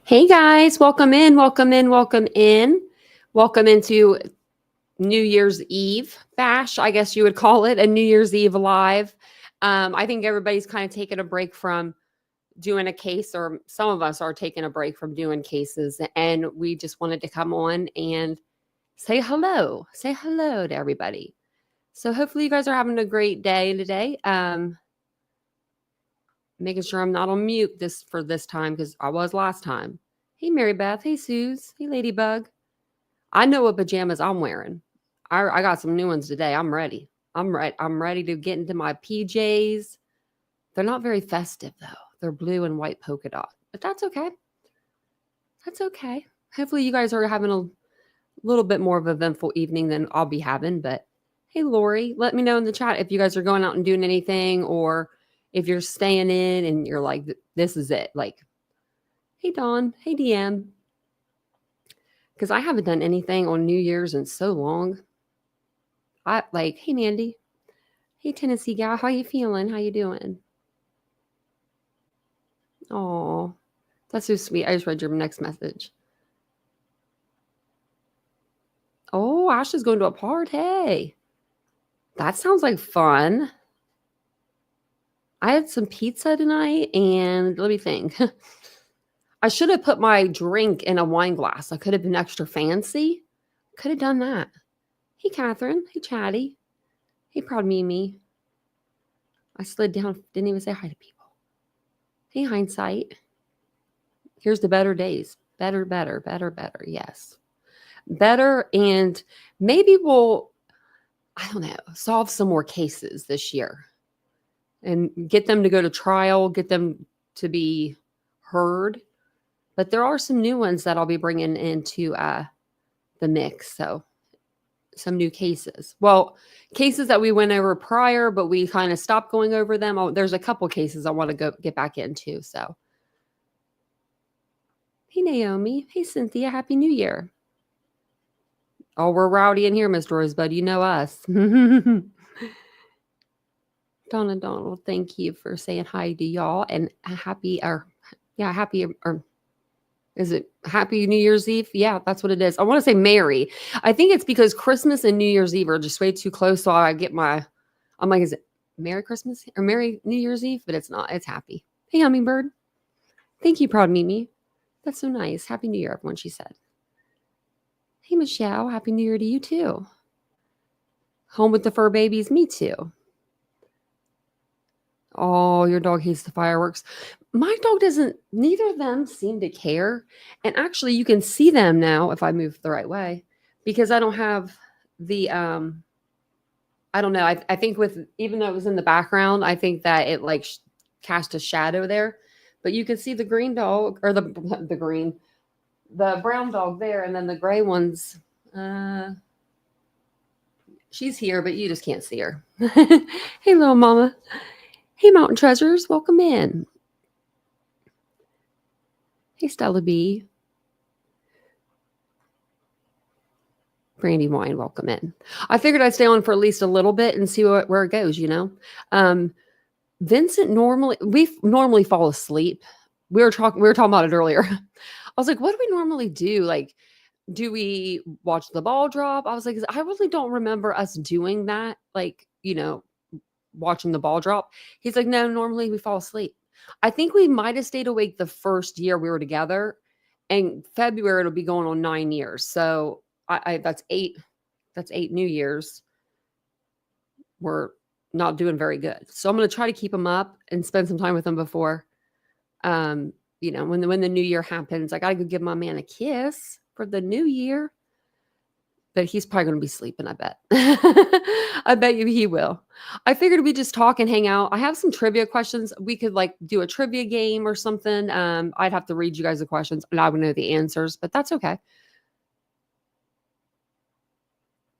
Hey guys, welcome in, welcome in, welcome in. Welcome into New Year's Eve bash, I guess you would call it, a New Year's Eve live. I think everybody's kind of taking a break from doing a case, or some of us are taking a break from doing cases, and we just wanted to come on and say hello to everybody. So hopefully you guys are having a great day today. Making sure I'm not on mute this time because I was last time. Hey Mary Beth, hey Suze, hey Ladybug. I know what pajamas I'm wearing. I got some new ones today. I'm ready. I'm ready to get into my PJs. They're not very festive though. They're blue and white polka dot, but that's okay. That's okay. Hopefully you guys are having a little bit more of an eventful evening than I'll be having. But hey Lori, let me know in the chat if you guys are going out and doing anything, or if you're staying in and you're like, this is it. Like, hey Dawn, hey DM. Because I haven't done anything on New Year's in so long. Hey Mandy, hey Tennessee gal, how you feeling? How you doing? Oh, that's so sweet. I just read your next message. Oh, Ash is going to a party. That sounds like fun. I had some pizza tonight, and let me think. I should have put my drink in a wine glass. I could have been extra fancy. Could have done that. Hey Catherine. Hey Chatty. Hey Proud Mimi. I slid down, didn't even say hi to people. Hey Hindsight. Here's the better days. Better. Yes. Better. And maybe we'll, I don't know, solve some more cases this year and get them to go to trial, get them to be heard. But there are some new ones that I'll be bringing into the mix. So some new cases. Well, cases that we went over prior, but we kind of stopped going over them. There's a couple cases I want to get back into. So, hey Naomi, hey Cynthia, Happy New Year. Oh, we're rowdy in here, Mr. Rosebud. You know us. Donna Donald, thank you for saying hi to y'all and happy is it Happy New Year's Eve? Yeah, that's what it is. I want to say Merry. I think it's because Christmas and New Year's Eve are just way too close. So I'm like, is it Merry Christmas or Merry New Year's Eve? But it's not. It's Happy. Hey, Hummingbird. Thank you, Proud Mimi. That's so nice. Happy New Year, everyone, she said. Hey, Michelle. Happy New Year to you, too. Home with the fur babies. Me, too. Oh, your dog hates the fireworks. My dog doesn't, neither of them seem to care. And actually, you can see them now if I move the right way because I don't have the, I don't know. I think even though it was in the background, I think that it like cast a shadow there. But you can see the green dog or the brown dog there. And then the gray one's, she's here, but you just can't see her. Hey, little mama. Hey, Mountain Treasures, welcome in. Hey, Stella B. Brandy Wine, welcome in. I figured I'd stay on for at least a little bit and see where it goes, you know? Vincent we normally fall asleep. We were talking about it earlier. I was like, what do we normally do? Like, do we watch the ball drop? I was like, I really don't remember us doing that. Like, watching the ball drop. He's like, no, normally we fall asleep. I think we might have stayed awake the first year we were together. And February it'll be going on 9 years. So that's 8 New Years. We're not doing very good. So I'm going to try to keep him up and spend some time with him before, when the new year happens. I got to go give my man a kiss for the new year. But he's probably going to be sleeping, I bet. I bet you he will. I figured we'd just talk and hang out. I have some trivia questions. We could like do a trivia game or something. I'd have to read you guys the questions and I would know the answers, but that's okay.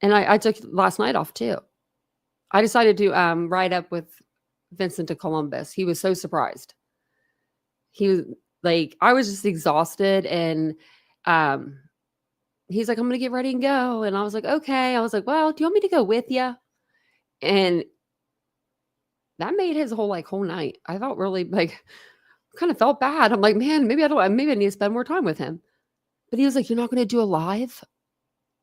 And I took last night off too. I decided to ride up with Vincent to Columbus. He was so surprised. He was like, I was just exhausted and he's like, I'm going to get ready and go. And I was like, okay. I was like, well, do you want me to go with you? And that made his whole night. I felt really like kind of felt bad. I'm like, man, maybe I need to spend more time with him. But he was like, you're not going to do a live?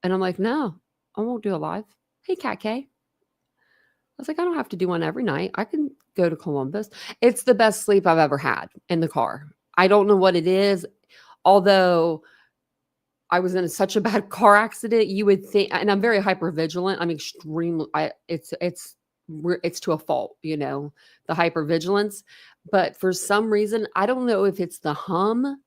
And I'm like, no, I won't do a live. Hey, Cat K. I was like, I don't have to do one every night. I can go to Columbus. It's the best sleep I've ever had in the car. I don't know what it is. Although I was in such a bad car accident, you would think, and I'm very hyper vigilant. I'm extremely, it's to a fault, the hyper vigilance. But for some reason, I don't know if it's the hum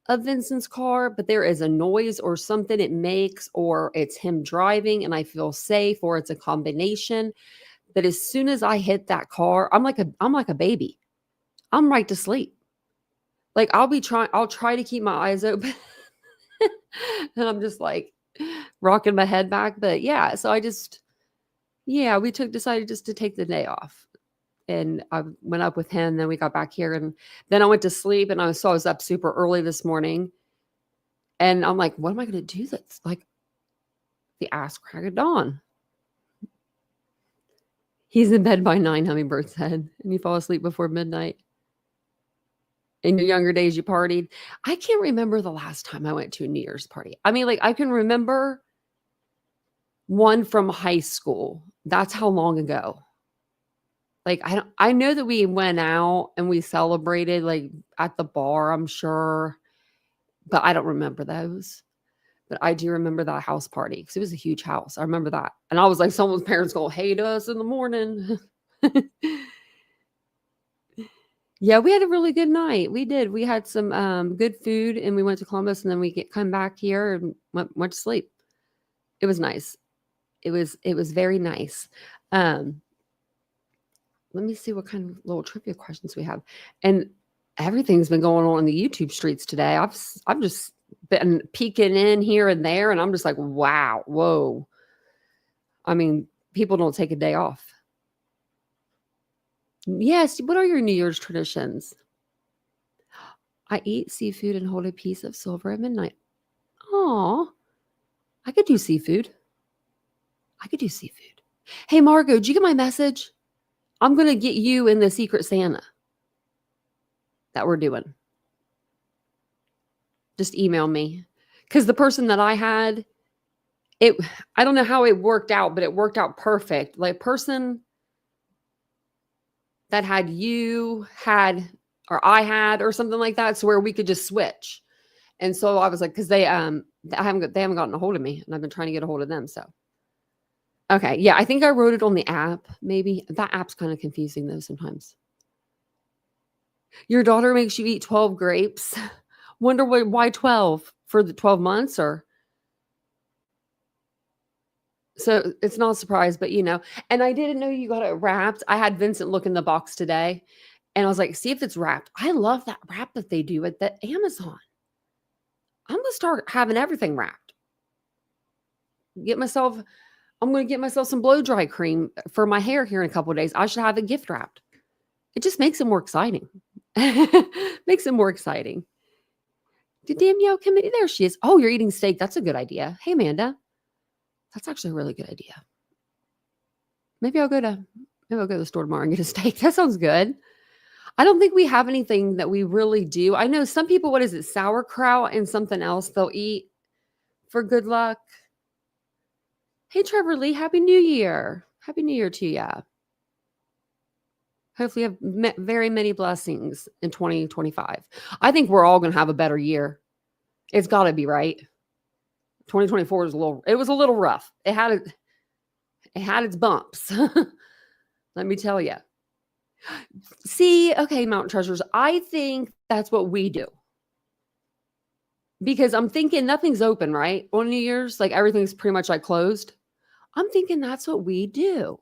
of Vincent's car, but there is a noise or something it makes, or it's him driving and I feel safe, or it's a combination. That as soon as I hit that car, I'm like a baby. I'm right to sleep. Like I'll try to keep my eyes open. And I'm just like rocking my head back. But yeah, so we decided just to take the day off. And I went up with him. Then we got back here, and then I went to sleep, and I was up super early this morning. And I'm like, what am I going to do? That's like the ass crack of dawn. He's in bed by 9, Hummingbird said, and you fall asleep before midnight. In your younger days, you partied. I can't remember the last time I went to a New Year's party. I mean, like, I can remember one from high school. That's how long ago. Like, I know that we went out and we celebrated like at the bar, I'm sure, but I don't remember those. But I do remember that house party because it was a huge house. I remember that. And I was like, someone's parents going to hate us in the morning. Yeah, we had a really good night. We did. We had some good food, and we went to Columbus, and then we come back here and went to sleep. It was nice. It was very nice. Let me see what kind of little trivia questions we have. And everything's been going on in the YouTube streets today. I've just been peeking in here and there, and I'm just like, wow, whoa. I mean, people don't take a day off. Yes. What are your New Year's traditions? I eat seafood and hold a piece of silver at midnight. Oh, I could do seafood. Hey, Margot, did you get my message? I'm going to get you in the Secret Santa that we're doing. Just email me. Because the person that I had, I don't know how it worked out, but it worked out perfect. Like, person that had or I had or something like that, so where we could just switch. And so I was like, because they haven't gotten a hold of me, and I've been trying to get a hold of them. So okay, yeah, I think I wrote it on the app. Maybe that app's kind of confusing though sometimes. Your daughter makes you eat 12 grapes. Wonder why 12 for the 12 months or. So it's not a surprise, but and I didn't know you got it wrapped. I had Vincent look in the box today, and I was like, see if it's wrapped. I love that wrap that they do at the Amazon. I'm going to start having everything wrapped. I'm going to get myself some blow dry cream for my hair here in a couple of days. I should have it gift wrapped. It just makes it more exciting. Makes it more exciting. Did Danielle come in? There she is. Oh, you're eating steak. That's a good idea. Hey, Amanda. That's actually a really good idea. Maybe I'll go to the store tomorrow and get a steak. That sounds good. I don't think we have anything that we really do. I know some people, what is it, sauerkraut and something else they'll eat for good luck. Hey, Trevor Lee, Happy New Year. Happy New Year to you. Hopefully you have very many blessings in 2025. I think we're all going to have a better year. It's got to be, right? 2024 was a little rough. It had its bumps. Let me tell you. See, okay, Mountain Treasures, I think that's what we do. Because I'm thinking nothing's open, right? On New Year's, like everything's pretty much like closed. I'm thinking that's what we do.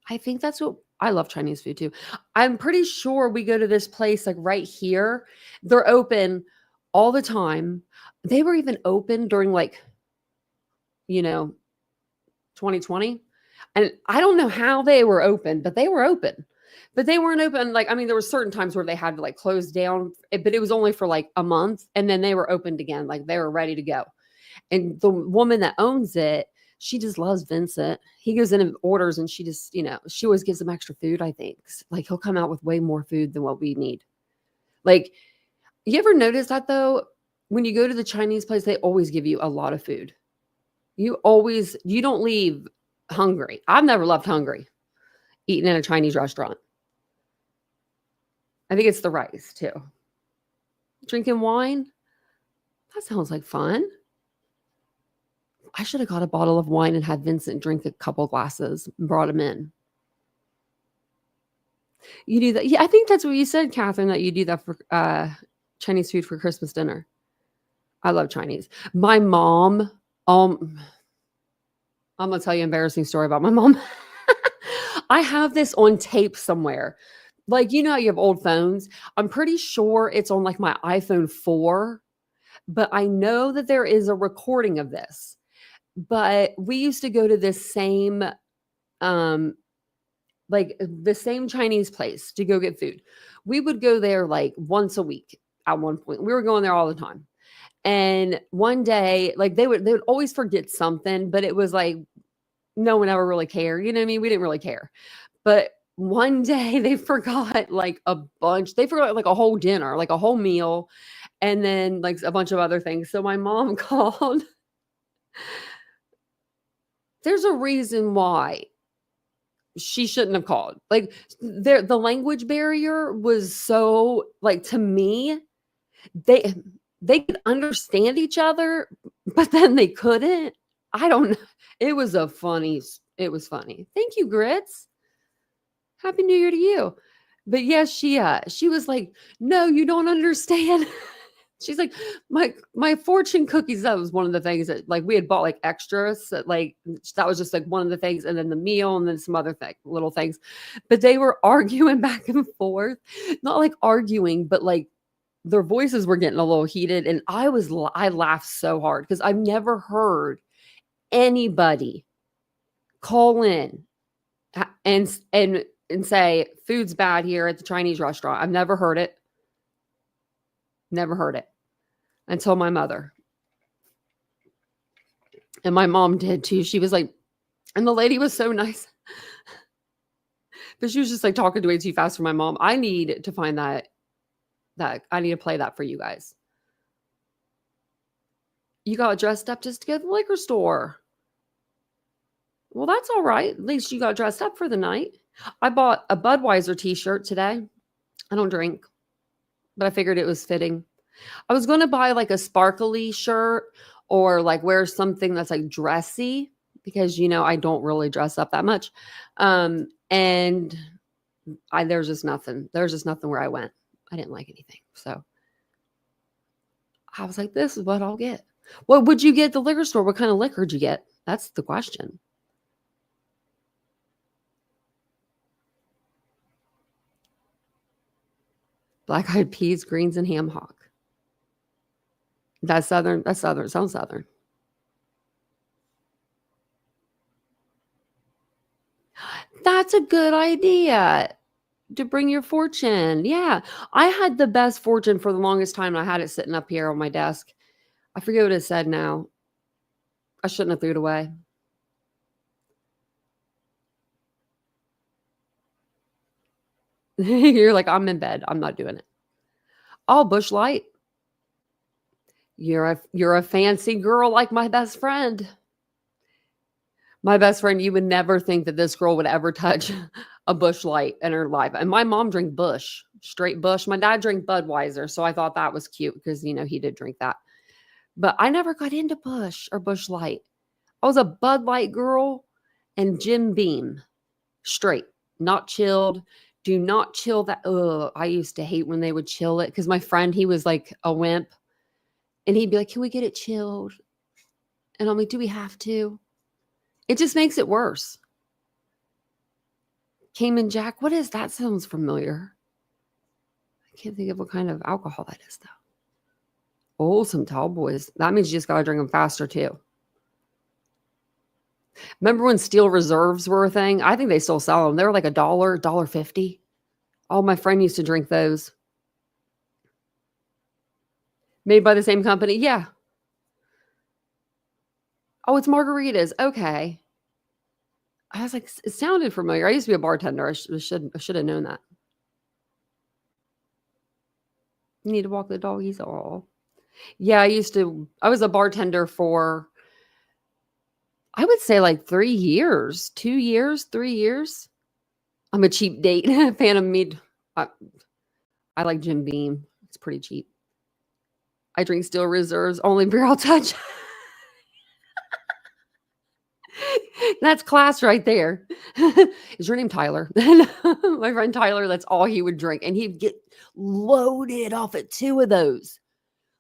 I think that's what I love Chinese food too. I'm pretty sure we go to this place like right here. They're open all the time. They were even open during 2020. And I don't know how they were open, but they were open. But they weren't open. There were certain times where they had to close down, but it was only for a month. And then they were opened again. They were ready to go. And the woman that owns it She just loves Vincent. He goes in and orders, and she just, she always gives him extra food, I think. Like, he'll come out with way more food than what we need. Like, you ever notice that, though? When you go to the Chinese place, they always give you a lot of food. You don't leave hungry. I've never left hungry eating in a Chinese restaurant. I think it's the rice, too. Drinking wine? That sounds like fun. I should have got a bottle of wine and had Vincent drink a couple glasses and brought him in. You do that? Yeah, I think that's what you said, Catherine, that you do that for Chinese food for Christmas dinner. I love Chinese. My mom, I'm going to tell you an embarrassing story about my mom. I have this on tape somewhere. Like, how you have old phones? I'm pretty sure it's on like my iPhone 4, but I know that there is a recording of this. But we used to go to this same, like the same Chinese place to go get food. We would go there like once a week at one point. We were going there all the time. And one day, like they would always forget something, but it was like no one ever really cared. You know what I mean? We didn't really care. But one day they forgot like a bunch. They forgot like a whole dinner, like a whole meal, and then like a bunch of other things. So my mom called. There's a reason why she shouldn't have called. Like the language barrier was so, like, to me, they could understand each other, but then they couldn't. I don't know. It was funny. Thank you, Grits. Happy New Year to you. But yeah, she was like, no, you don't understand. She's like, my fortune cookies. That was one of the things that, like, we had bought like extras. Like, that was just like one of the things, and then the meal, and then some other little things. But they were arguing back and forth, not like arguing, but like their voices were getting a little heated, and I laughed so hard because I've never heard anybody call in and say food's bad here at the Chinese restaurant. I've never heard it. Never heard it until my mother. And my mom did too. She was like, and the lady was so nice. But she was just like talking way too fast for my mom. I need to find that I need to play that for you guys. You got dressed up just to go to the liquor store. Well, that's all right. At least you got dressed up for the night. I bought a Budweiser t-shirt today. I don't drink, but I figured it was fitting. I was going to buy like a sparkly shirt or like wear something that's like dressy because, I don't really dress up that much. And there's just nothing. There's just nothing where I went. I didn't like anything. So I was like, this is what I'll get. What would you get at the liquor store? What kind of liquor did you get? That's the question. Black eyed peas, greens, and ham hock. That's Southern. That's Southern. Sounds Southern. That's a good idea to bring your fortune. Yeah. I had the best fortune for the longest time. And I had it sitting up here on my desk. I forget what it said now. I shouldn't have threw it away. You're like, I'm in bed. I'm not doing it. Oh, Busch Light. You're a fancy girl like my best friend. My best friend, you would never think that this girl would ever touch a Busch Light in her life. And my mom drank Busch, straight Busch. My dad drank Budweiser, so I thought that was cute because, he did drink that. But I never got into Busch or Busch Light. I was a Bud Light girl and Jim Beam, straight, not chilled. Do not chill that. Ugh, I used to hate when they would chill it because my friend, he was like a wimp. And he'd be like, can we get it chilled? And I'm like, do we have to? It just makes it worse. Cayman Jack, what is that? Sounds familiar. I can't think of what kind of alcohol that is, though. Oh, some tall boys. That means you just got to drink them faster, too. Remember when Steel Reserves were a thing? I think they still sell them. They were like $1.50. Oh, my friend used to drink those. Made by the same company? Yeah. Oh, it's margaritas. Okay. I was like, it sounded familiar. I used to be a bartender. I should have known that. You need to walk the doggies. Oh, yeah. I was a bartender for, I would say like 3 years, 2 years, 3 years. I'm a cheap date fan of mead. I like Jim Beam. It's pretty cheap. I drink Steel Reserves, only beer I'll touch. That's class right there. Is your name Tyler? My friend Tyler, that's all he would drink. And he'd get loaded off at 2 of those.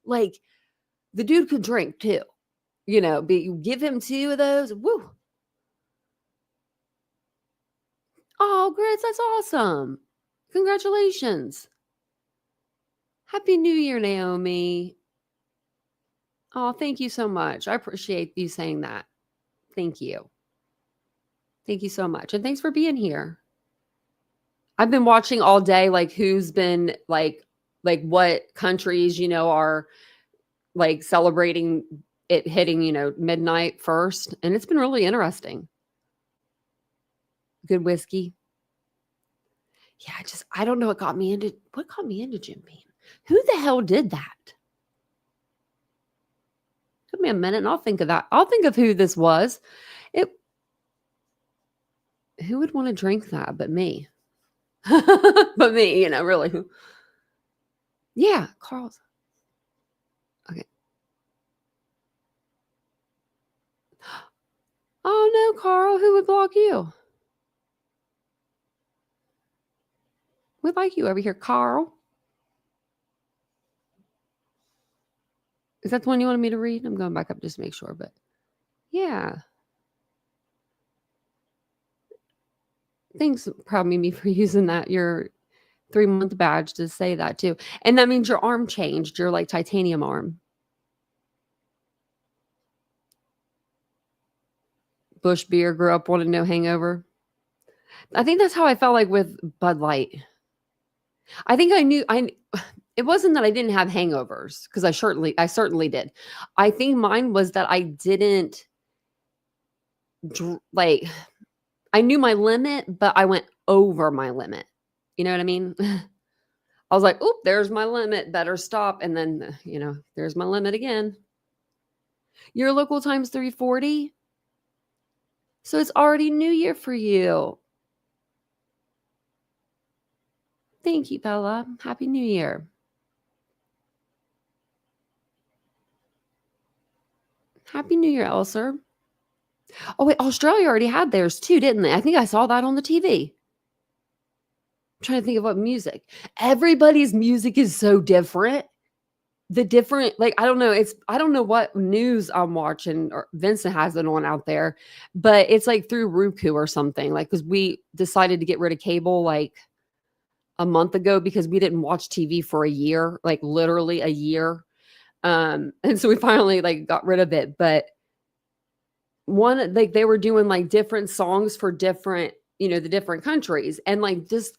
Like, the dude could drink too. But you give him 2 of those. Woo. Oh, Grits, that's awesome. Congratulations. Happy New Year, Naomi. Oh, thank you so much. I appreciate you saying that. Thank you. Thank you so much. And thanks for being here. I've been watching all day, like who's been like what countries, are like celebrating it hitting, midnight first. And it's been really interesting. Good whiskey. Yeah, I don't know what got me into Jim Beam. Who the hell did that? Give me a minute and I'll think of that. I'll think of who this was. Who would want to drink that but me? But me, really. Yeah, Carl's. Okay. Oh no, Carl, who would block you? We like you over here, Carl. Is that the one you wanted me to read? I'm going back up just to make sure, but yeah. Thanks, Proud Mimi, for using that, your 3-month badge to say that too. And that means your arm changed, your like titanium arm. Bush beer, grew up wanting no hangover. I think that's how I felt like with Bud Light. I think it wasn't that I didn't have hangovers, because I certainly did. I think mine was that I didn't like, I knew my limit, but I went over my limit. You know what I mean? I was like, oop, there's my limit. Better stop. And then, there's my limit again. Your local time's 3:40. So it's already New Year for you. Thank you, Bella. Happy New Year. Happy New Year, Elser. Oh, wait, Australia already had theirs too, didn't they? I think I saw that on the TV. I'm trying to think of what music. Everybody's music is so different. Like, I don't know. I don't know what news I'm watching, or Vincent has it on out there, but it's like through Roku or something. Like, because we decided to get rid of cable like a month ago because we didn't watch TV for a year, like literally a year. And so we finally like got rid of it. But one, like they were doing like different songs for different, the different countries. And like just,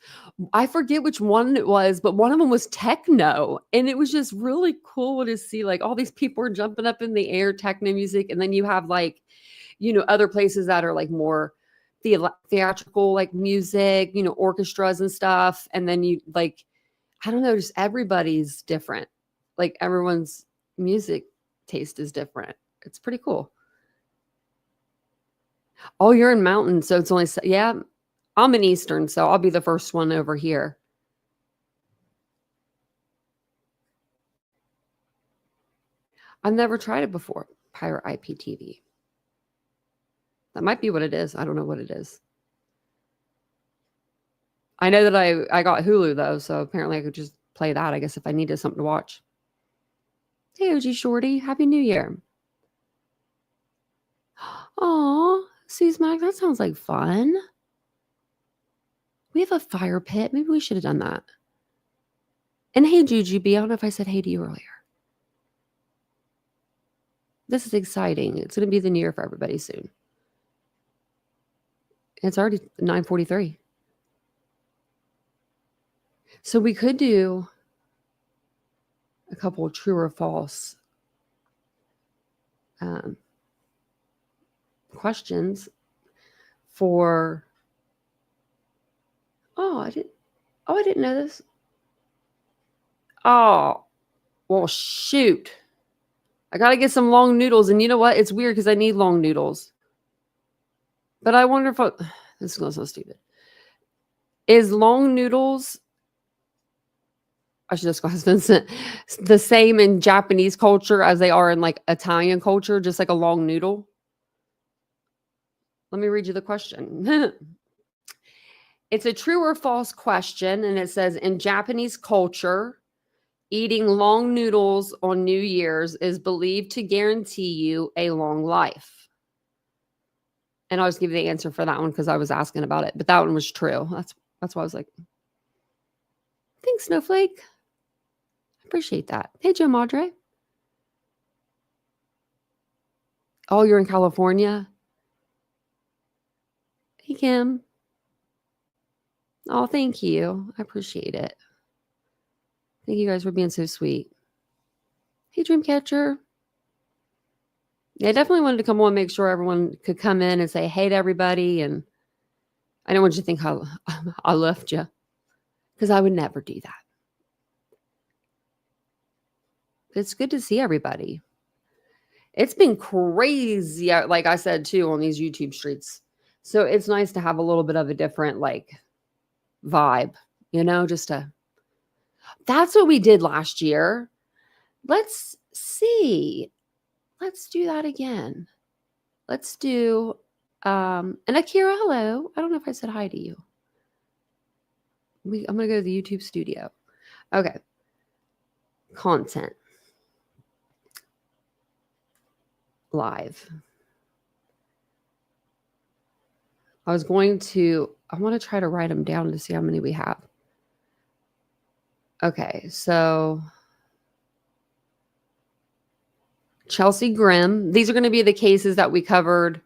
I forget which one it was, but one of them was techno. And it was just really cool to see like all these people are jumping up in the air, techno music. And then you have like, other places that are like more theatrical, like music, orchestras and stuff. And then you like, I don't know, just everybody's different. Like everyone's music taste is different. It's pretty cool. Oh, you're in Mountain, so it's only yeah. I'm in Eastern, so I'll be the first one over here. I've never tried it before. Pirate IPTV. That might be what it is. I don't know what it is. I know that I got Hulu though, so apparently I could just play that, I guess, if I needed something to watch. Hey, OG Shorty, Happy New Year. Aw, Suze-Mac, that sounds like fun. We have a fire pit. Maybe we should have done that. And hey, Jujubee, I don't know if I said hey to you earlier. This is exciting. It's going to be the new year for everybody soon. It's already 9:43. So we could do a couple of true or false. questions for. I didn't know this. Oh, well, shoot. I got to get some long noodles. And you know what? It's weird because I need long noodles. But I wonder if this is going to sound stupid. Is long noodles, I should just ask Vincent, the same in Japanese culture as they are in like Italian culture, just like a long noodle? Let me read you the question. It's a true or false question. And it says, in Japanese culture, eating long noodles on New Year's is believed to guarantee you a long life. And I'll just give you the answer for that one because I was asking about it. But that one was true. That's why I was like, thanks, Snowflake. I appreciate that. Hey, Joe Madre. Oh, you're in California? Hey, Kim. Oh, thank you. I appreciate it. Thank you guys for being so sweet. Hey, Dreamcatcher. Yeah, I definitely wanted to come on and make sure everyone could come in and say hey to everybody. And I don't want you to think I left you, because I would never do that. It's good to see everybody. It's been crazy, like I said, too, on these YouTube streets. So it's nice to have a little bit of a different, like, vibe, just to. That's what we did last year. Let's see. Let's do that again. Let's do, and Akira, hello. I don't know if I said hi to you. I'm going to go to the YouTube studio. Okay. Content. Live. I want to try to write them down to see how many we have. Okay. So Chelsea Grimm. These are going to be the cases that we covered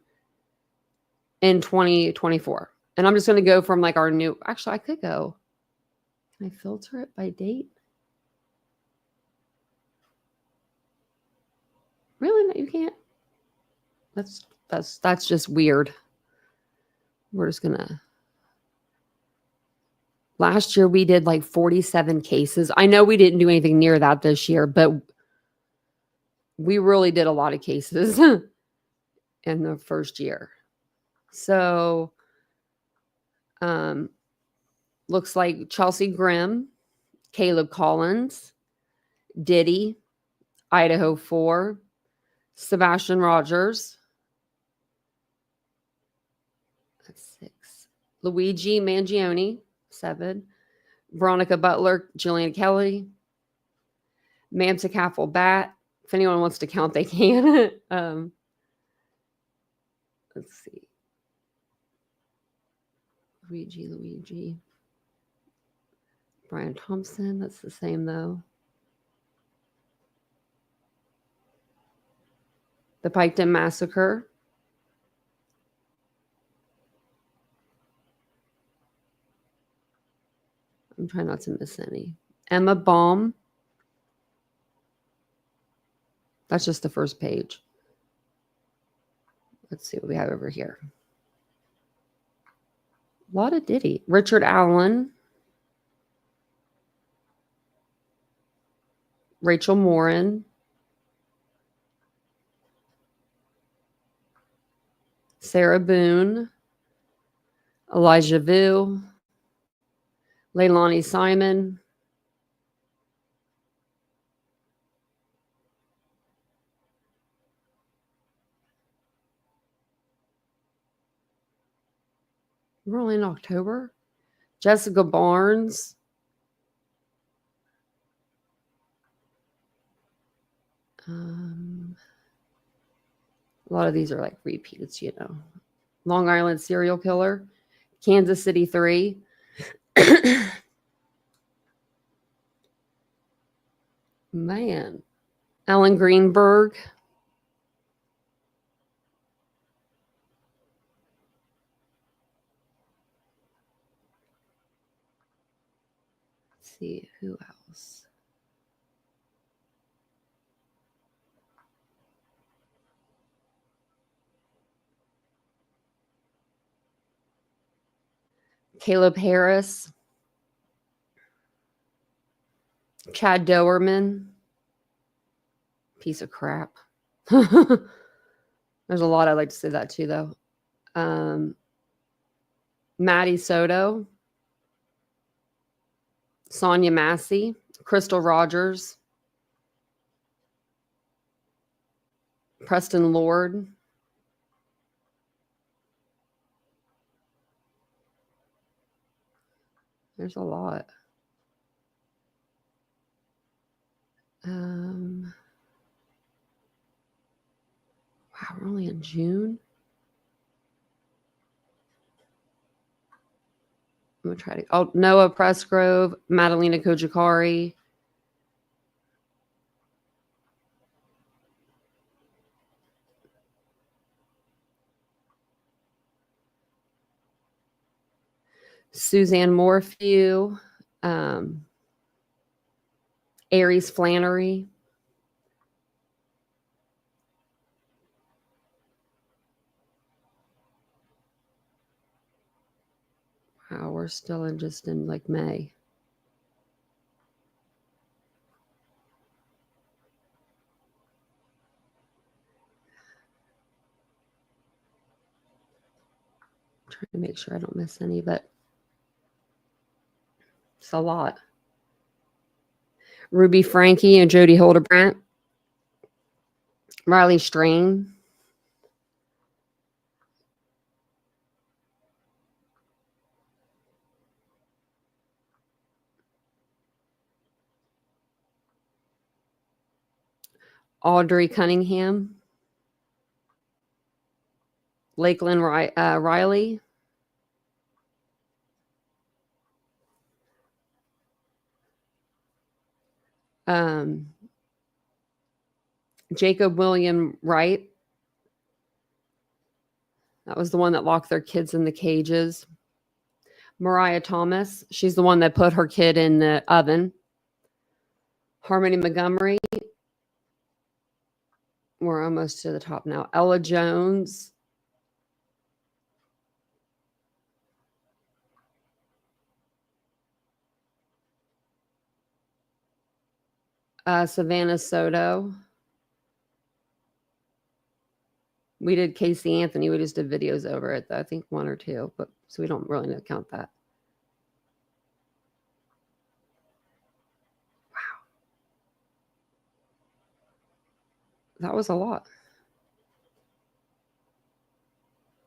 in 2024. And I'm just going to go from like our new, actually I could go. Can I filter it by date? Really? No, you can't. That's just weird. We're just gonna. Last year we did like 47 cases. I know we didn't do anything near that this year, but we really did a lot of cases in the first year. So, looks like Chelsea Grimm, Caleb Collins, Diddy, Idaho 4, Sebastian Rogers. That's 6. Luigi Mangione, 7. Veronica Butler, Jillian Kelly, Mamsa Caffel Bat. If anyone wants to count, they can. Let's see. Luigi. Brian Thompson, that's the same though. The Piketon Massacre. I'm trying not to miss any. Emma Baum. That's just the first page. Let's see what we have over here. A lot of Diddy. Richard Allen. Rachel Morin. Sarah Boone. Elijah Vu. Leilani Simon. We're only in October. Jessica Barnes. A lot of these are like repeats, Long Island serial killer. Kansas City 3. Man. Alan Greenberg. Let's see who else. Caleb Harris, Chad Doerman, piece of crap. There's a lot I'd like to say that too, though. Maddie Soto, Sonia Massey, Crystal Rogers, Preston Lord, there's a lot. Wow, we're only in June. I'm gonna try to. Noah Pressgrove, Madalena Kojikari, Suzanne Morphew, Aries Flannery. Wow, we're still in like May. I'm trying to make sure I don't miss any, but it's a lot. Ruby Frankie and Jody Hildebrandt, Riley Strain, Audrey Cunningham, Lakeland Riley, Jacob William Wright. That was the one that locked their kids in the cages. Mariah Thomas. She's the one that put her kid in the oven. Harmony Montgomery. We're almost to the top now. Ella Jones. Savannah Soto. We did Casey Anthony. We just did videos over it, though. I think 1 or 2, but so we don't really count that. Wow. That was a lot.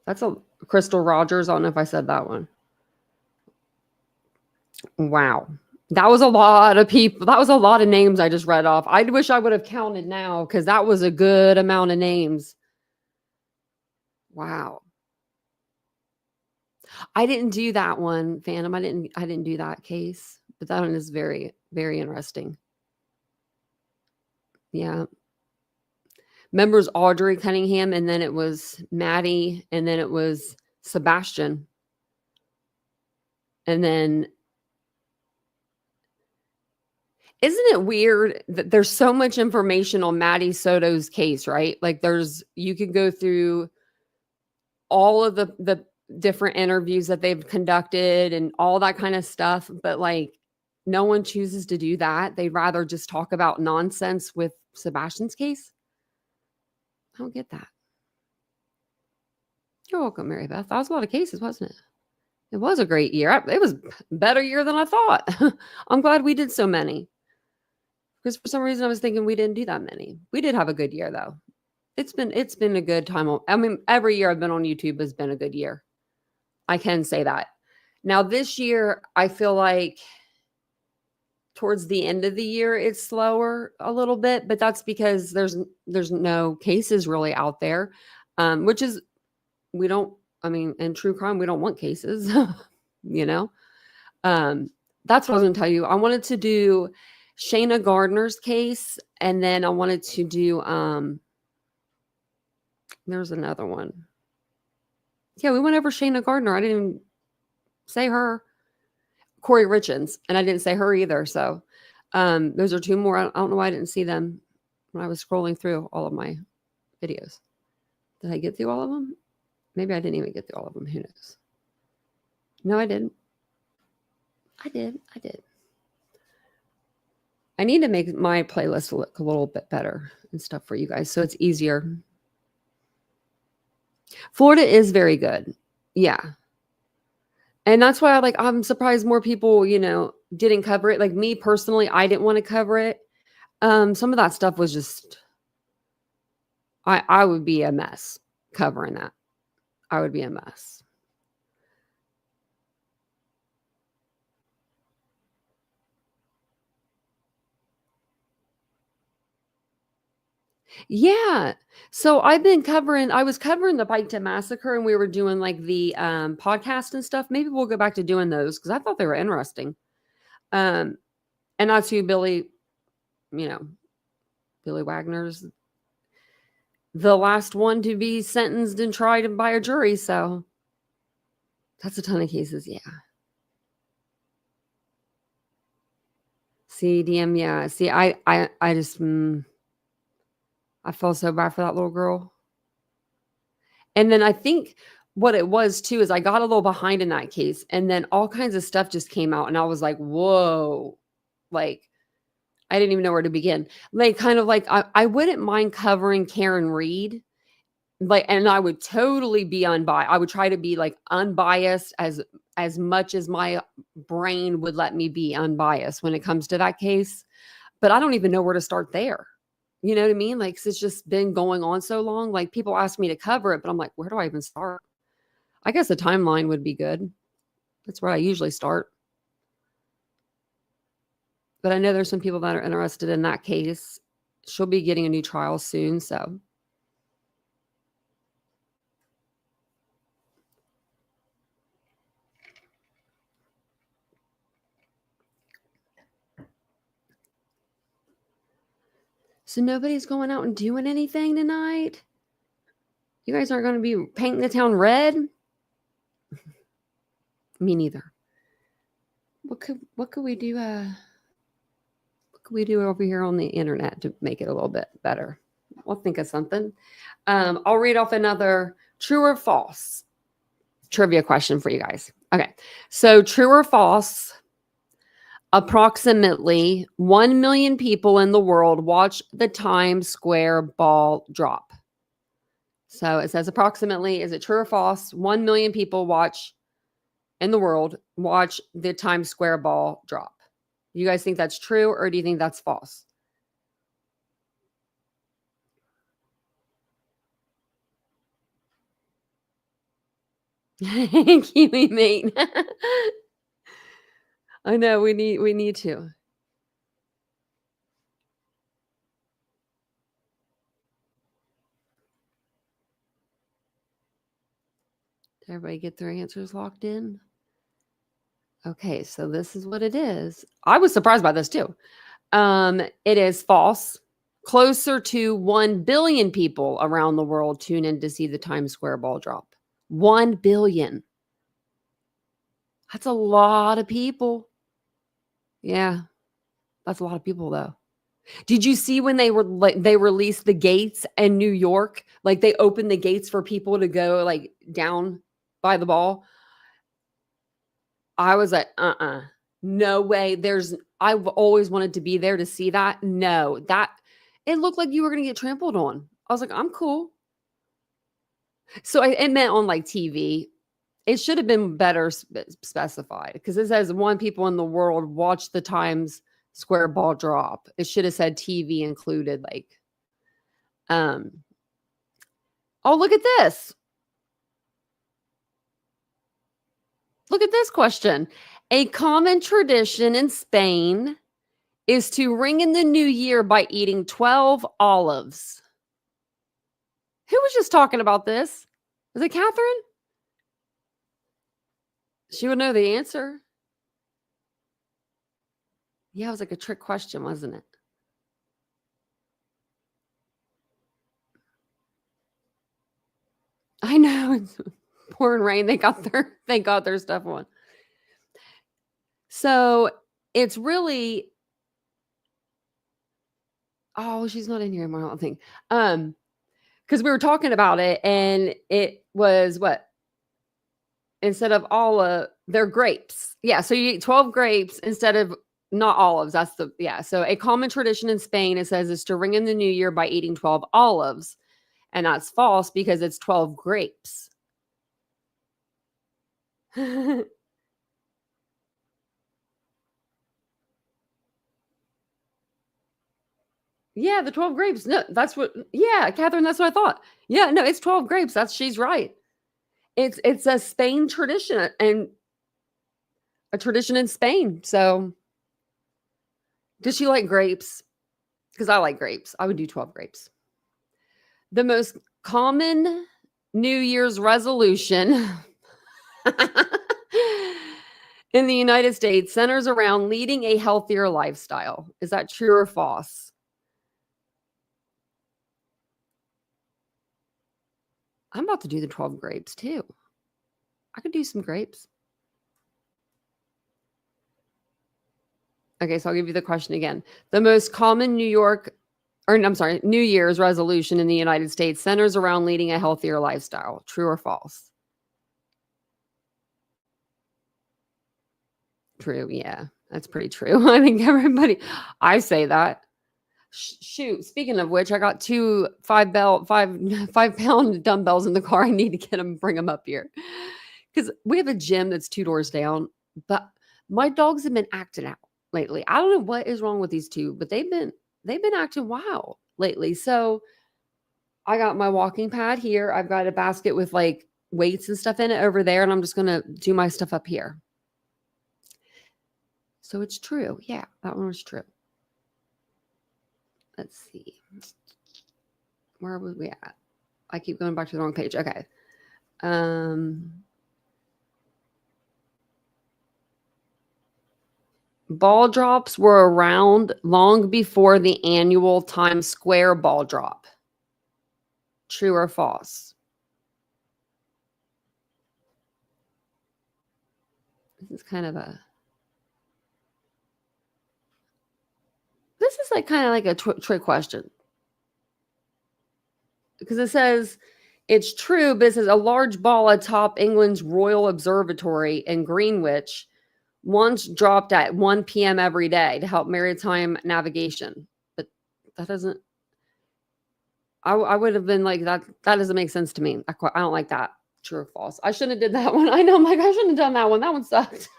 That's a Crystal Rogers. I don't know if I said that one. Wow. That was a lot of people. That was a lot of names I just read off. I wish I would have counted now because that was a good amount of names. Wow. I didn't do that one, Phantom. I didn't do that case, but that one is very, very interesting. Yeah. Members Audrey Cunningham, and then it was Maddie, and then it was Sebastian. And then isn't it weird that there's so much information on Maddie Soto's case, right? Like you could go through all of the different interviews that they've conducted and all that kind of stuff, but like no one chooses to do that. They'd rather just talk about nonsense with Sebastian's case. I don't get that. You're welcome, Mary Beth. That was a lot of cases, wasn't it? It was a great year. It was a better year than I thought. I'm glad we did so many. Because for some reason I was thinking we didn't do that many. We did have a good year though. It's been a good time. I mean, every year I've been on YouTube has been a good year. I can say that. Now this year, I feel like towards the end of the year, it's slower a little bit, but that's because there's no cases really out there, which is, in true crime, we don't want cases, you know? That's what I was going to tell you. I wanted to do Shayna Gardner's case, and then I wanted to do, there's another one. Yeah, we went over Shayna Gardner. I didn't even say her. Corey Richens, and I didn't say her either. So those are 2 more. I don't know why I didn't see them when I was scrolling through all of my videos. Did I get through all of them? Maybe I didn't even get through all of them. Who knows? No, I didn't. I did. I need to make my playlist look a little bit better and stuff for you guys so it's easier. Florida is very good. Yeah. And that's why I'm surprised more people, didn't cover it. Like me personally, I didn't want to cover it. Some of that stuff was just I would be a mess covering that. I would be a mess. Yeah. So I was covering the Bike to Massacre and we were doing like the podcast and stuff. Maybe we'll go back to doing those because I thought they were interesting. And that's who Billy Wagner's the last one to be sentenced and tried by a jury. So that's a ton of cases. Yeah. See, DM, yeah. See, I just I felt so bad for that little girl. And then I think what it was too is I got a little behind in that case, and then all kinds of stuff just came out, and I was like, "Whoa!" Like I didn't even know where to begin. Like kind of like I wouldn't mind covering Karen Read, like, and I would totally be unbiased. I would try to be like unbiased as much as my brain would let me be unbiased when it comes to that case. But I don't even know where to start there. You know what I mean? Like, 'cause it's just been going on so long. Like, people ask me to cover it, but I'm like, where do I even start? I guess a timeline would be good. That's where I usually start. But I know there's some people that are interested in that case. She'll be getting a new trial soon, so. So nobody's going out and doing anything tonight? You guys aren't going to be painting the town red? Me neither. What could we do? What could we do over here on the internet to make it a little bit better? I'll think of something. I'll read off another true or false trivia question for you guys. Okay, so true or false? Approximately 1 million people in the world watch the Times Square ball drop. So it says approximately, is it true or false? 1 million people in the world watch the Times Square ball drop. You guys think that's true or do you think that's false? Kiwi mate. I know we need to. Did everybody get their answers locked in? Okay, so this is what it is. I was surprised by this too. It is false. Closer to 1 billion people around the world tune in to see the Times Square ball drop. 1 billion. That's a lot of people. Yeah. That's a lot of people though. Did you see when they released the gates in New York? Like they opened the gates for people to go like down by the ball. I was like, no way. I've always wanted to be there to see that. No, it looked like you were going to get trampled on. I was like, I'm cool. So it meant on like TV. It should have been better specified because it says 1 people in the world watch the Times Square ball drop. It should have said TV included. Like, oh, look at this. Look at this question. A common tradition in Spain is to ring in the new year by eating 12 olives. Who was just talking about this? Was it Catherine? She would know the answer. Yeah, it was like a trick question, wasn't it? I know. Pouring rain. They got their stuff on. So it's really. Oh, she's not in here anymore, I don't think. Because we were talking about it, and it was what? Instead of They're grapes. Yeah, so you eat 12 grapes instead of not olives. That's the yeah. So a common tradition in Spain, it says, is to ring in the new year by eating 12 olives. And that's false because it's 12 grapes. Yeah, the 12 grapes. No, that's what yeah, Catherine, that's what I thought. Yeah, no, it's 12 grapes. That's she's right. It's a Spain tradition and a tradition in Spain. So does she like grapes? Because I like grapes. I would do 12 grapes. The most common New Year's resolution in the United States centers around leading a healthier lifestyle. Is that true or false? I'm about to do the 12 grapes too. I could do some grapes. Okay, so I'll give you the question again. The most common New Year's resolution in the United States centers around leading a healthier lifestyle. True or false? True. Yeah, that's pretty true. I think I say that. Shoot. Speaking of which, I got two 5 pound dumbbells in the car. I need to get them, bring them up here because we have a gym that's 2 doors down. But my dogs have been acting out lately. I don't know what is wrong with these two, but they've been acting wild lately. So I got my walking pad here. I've got a basket with like weights and stuff in it over there, and I'm just gonna do my stuff up here. So it's true. Yeah, that one was true. Let's see. Where was we at? I keep going back to the wrong page. Okay. Ball drops were around long before the annual Times Square ball drop. True or false? This is kind of a. This is like kind of like a trick question because it says it's true, but it says a large ball atop England's Royal Observatory in Greenwich once dropped at 1 p.m. every day to help maritime navigation. But that doesn't. I would have been like that. That doesn't make sense to me. I don't like that. True or false? I shouldn't have did that one. I know. I'm like I shouldn't have done that one. That one sucked.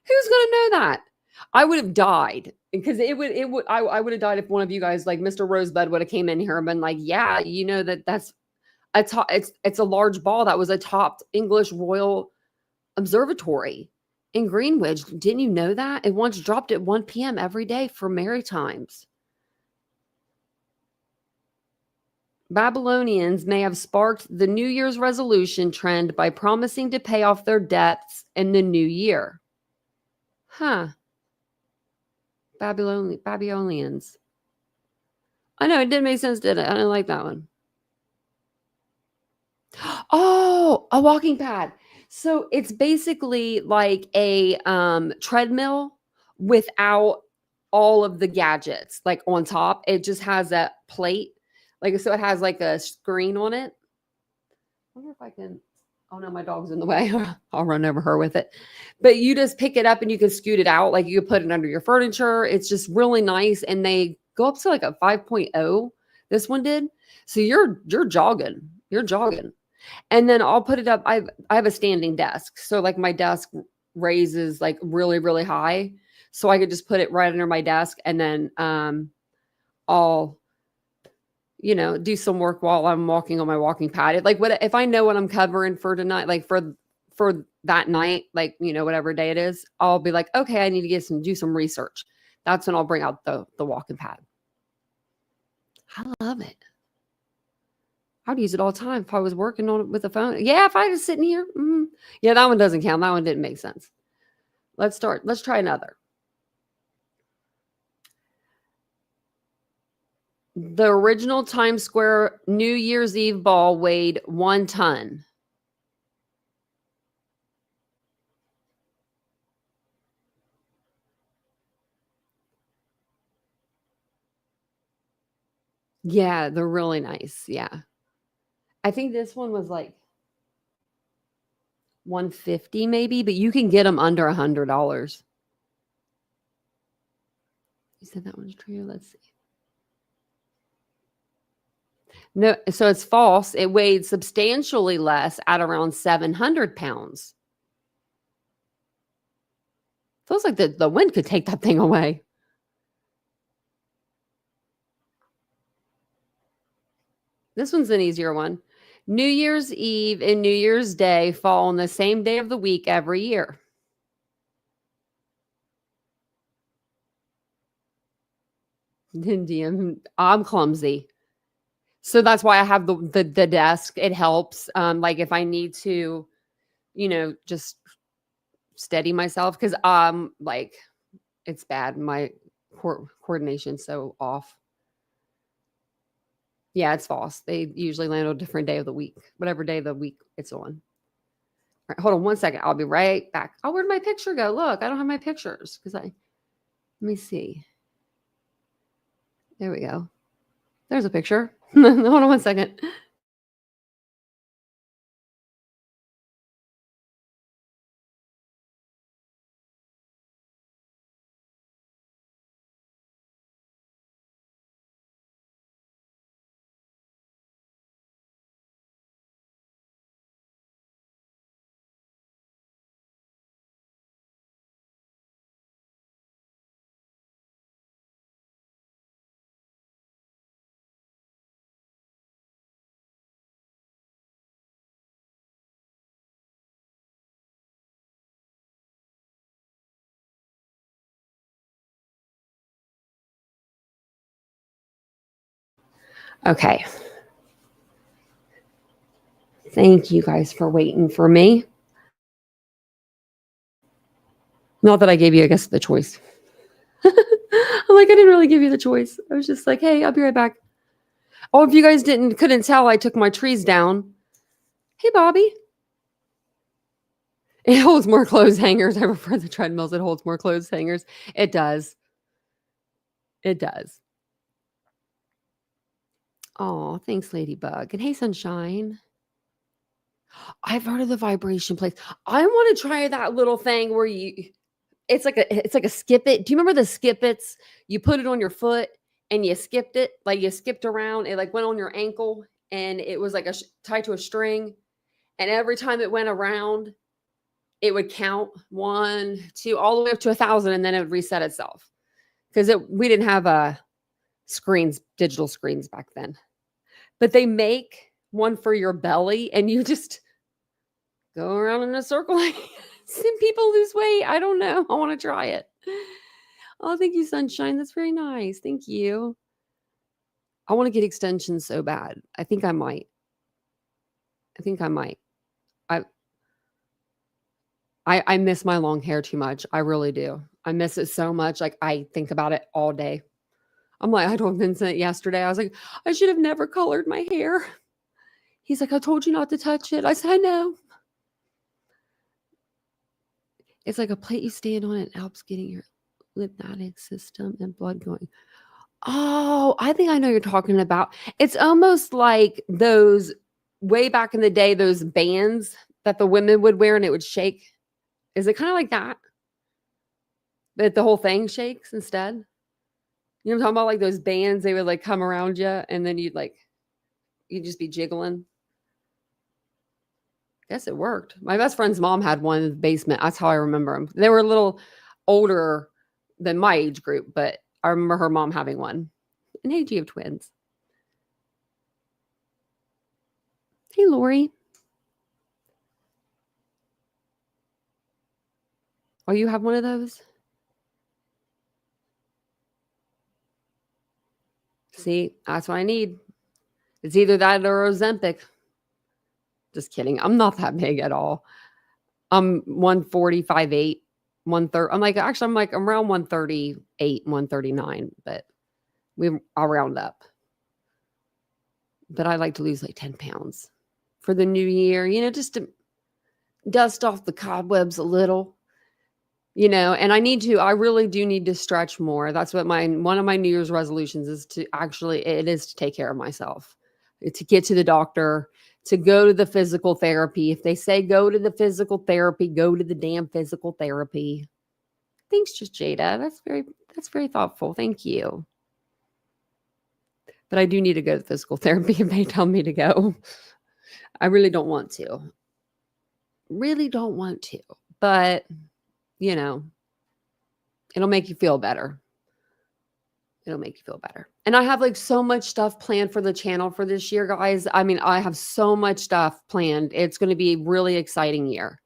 Who's gonna know that? I would have died because I would have died if one of you guys like Mr. Rosebud would have came in here and been like, yeah, you know that's a top. It's a large ball that was atop English Royal Observatory in Greenwich. Didn't you know that? It once dropped at 1 p.m. every day for Maritimes. Babylonians may have sparked the New Year's resolution trend by promising to pay off their debts in the new year. Huh. Babylonians. I know it didn't make sense, did it? I didn't like that one. Oh, a walking pad. So it's basically like a treadmill without all of the gadgets like on top. It just has a plate. Like so it has like a screen on it. I wonder if I can oh no, my dog's in the way. I'll run over her with it. But you just pick it up and you can scoot it out. Like you can put it under your furniture. It's just really nice. And they go up to like a 5.0. This one did. So you're jogging. You're jogging. And then I'll put it up. I have a standing desk. So like my desk raises like really, really high. So I could just put it right under my desk and then I'll do some work while I'm walking on my walking pad. Like what if I know what I'm covering for tonight, like for that night, like whatever day it is, I'll be like, okay, I need to do some research. That's when I'll bring out the walking pad. I love it. I would use it all the time if I was working on it with the phone. Yeah, if I was sitting here. Yeah, that one doesn't count. That one didn't make sense. Let's try another. The original Times Square New Year's Eve ball weighed 1 ton. Yeah, they're really nice. Yeah. I think this one was like $150 maybe, but you can get them under $100. You said that one's true. Let's see. No, so it's false. It weighed substantially less at around 700 pounds. Feels like the wind could take that thing away. This one's an easier one. New Year's Eve and New Year's Day fall on the same day of the week every year. Indian. I'm clumsy. So that's why I have the desk. It helps. Like if I need to, just steady myself because like it's bad. My coordination's so off. Yeah, it's false. They usually land on a different day of the week, whatever day of the week it's on. All right, hold on one second. I'll be right back. Oh, where'd my picture go? Look, I don't have my pictures let me see. There we go. There's a picture. Hold on one second. Okay. Thank you guys for waiting for me. Not that I gave you, I guess, the choice. I'm like, I didn't really give you the choice. I was just like, hey, I'll be right back. Oh, if you guys couldn't tell, I took my trees down. Hey, Bobby. It holds more clothes hangers. I prefer the treadmills. It holds more clothes hangers. It does. It does. Oh, thanks, Ladybug. And hey, Sunshine. I've heard of the vibration place. I want to try that little thing where it's like a skip it. Do you remember the skip its? You put it on your foot and you skipped it. Like you skipped around. It like went on your ankle and it was like tied to a string. And every time it went around, it would count 1, 2, all the way up to 1,000, and then it would reset itself. Because we didn't have digital screens back then. But they make one for your belly, and you just go around in a circle. Some people lose weight. I don't know. I want to try it. Oh, thank you, Sunshine. That's very nice. Thank you. I want to get extensions so bad. I think I might. I miss my long hair too much. I really do. I miss it so much. Like I think about it all day. I'm like, I told Vincent yesterday, I was like, I should have never colored my hair. He's like, I told you not to touch it. I said, I know. It's like a plate you stand on. It helps getting your lymphatic system and blood going. Oh, I think I know you're talking about. It's almost like those way back in the day, those bands that the women would wear and it would shake. Is it kind of like that? But the whole thing shakes instead? You know what I'm talking about? Like those bands, they would like come around you and then you'd just be jiggling. Guess it worked. My best friend's mom had one in the basement. That's how I remember them. They were a little older than my age group, but I remember her mom having one. And hey, do you have twins? Hey, Lori. Oh, you have one of those? See, that's what I need. It's either that or Ozempic. Just kidding. I'm not that big at all. I'm 145.8, 130. I'm around 138, 139, but I'll round up. But I like to lose like 10 pounds for the new year, just to dust off the cobwebs a little. And I really do need to stretch more. That's what one of my New Year's resolutions is to take care of myself. to get to the doctor, to go to the physical therapy. If they say go to the physical therapy, go to the damn physical therapy. Thanks, just Jada. That's very thoughtful. Thank you. But I do need to go to physical therapy if they tell me to go. I really don't want to. Really don't want to. But, you know, it'll make you feel better. It'll make you feel better. And I have like so much stuff planned for the channel for this year, guys. I mean, I have so much stuff planned. It's going to be a really exciting year.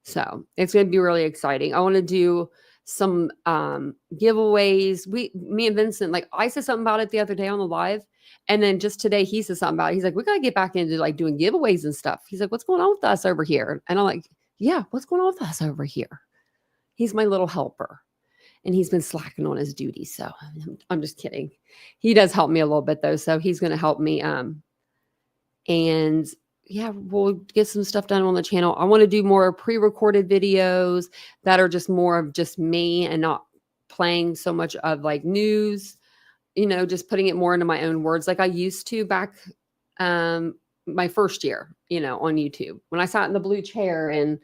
So it's going to be really exciting. I want to do some giveaways. Me and Vincent, like I said something about it the other day on the live. And then just today he said something about it. He's like, we got to get back into like doing giveaways and stuff. He's like, what's going on with us over here? And I'm like, yeah, what's going on with us over here? He's my little helper. And he's been slacking on his duties. So I'm just kidding. He does help me a little bit though. So he's going to help me. And yeah, we'll get some stuff done on the channel. I want to do more pre-recorded videos that are just more of just me and not playing so much of like news, you know, just putting it more into my own words like I used to back my first year, you know, on YouTube when I sat in the blue chair, and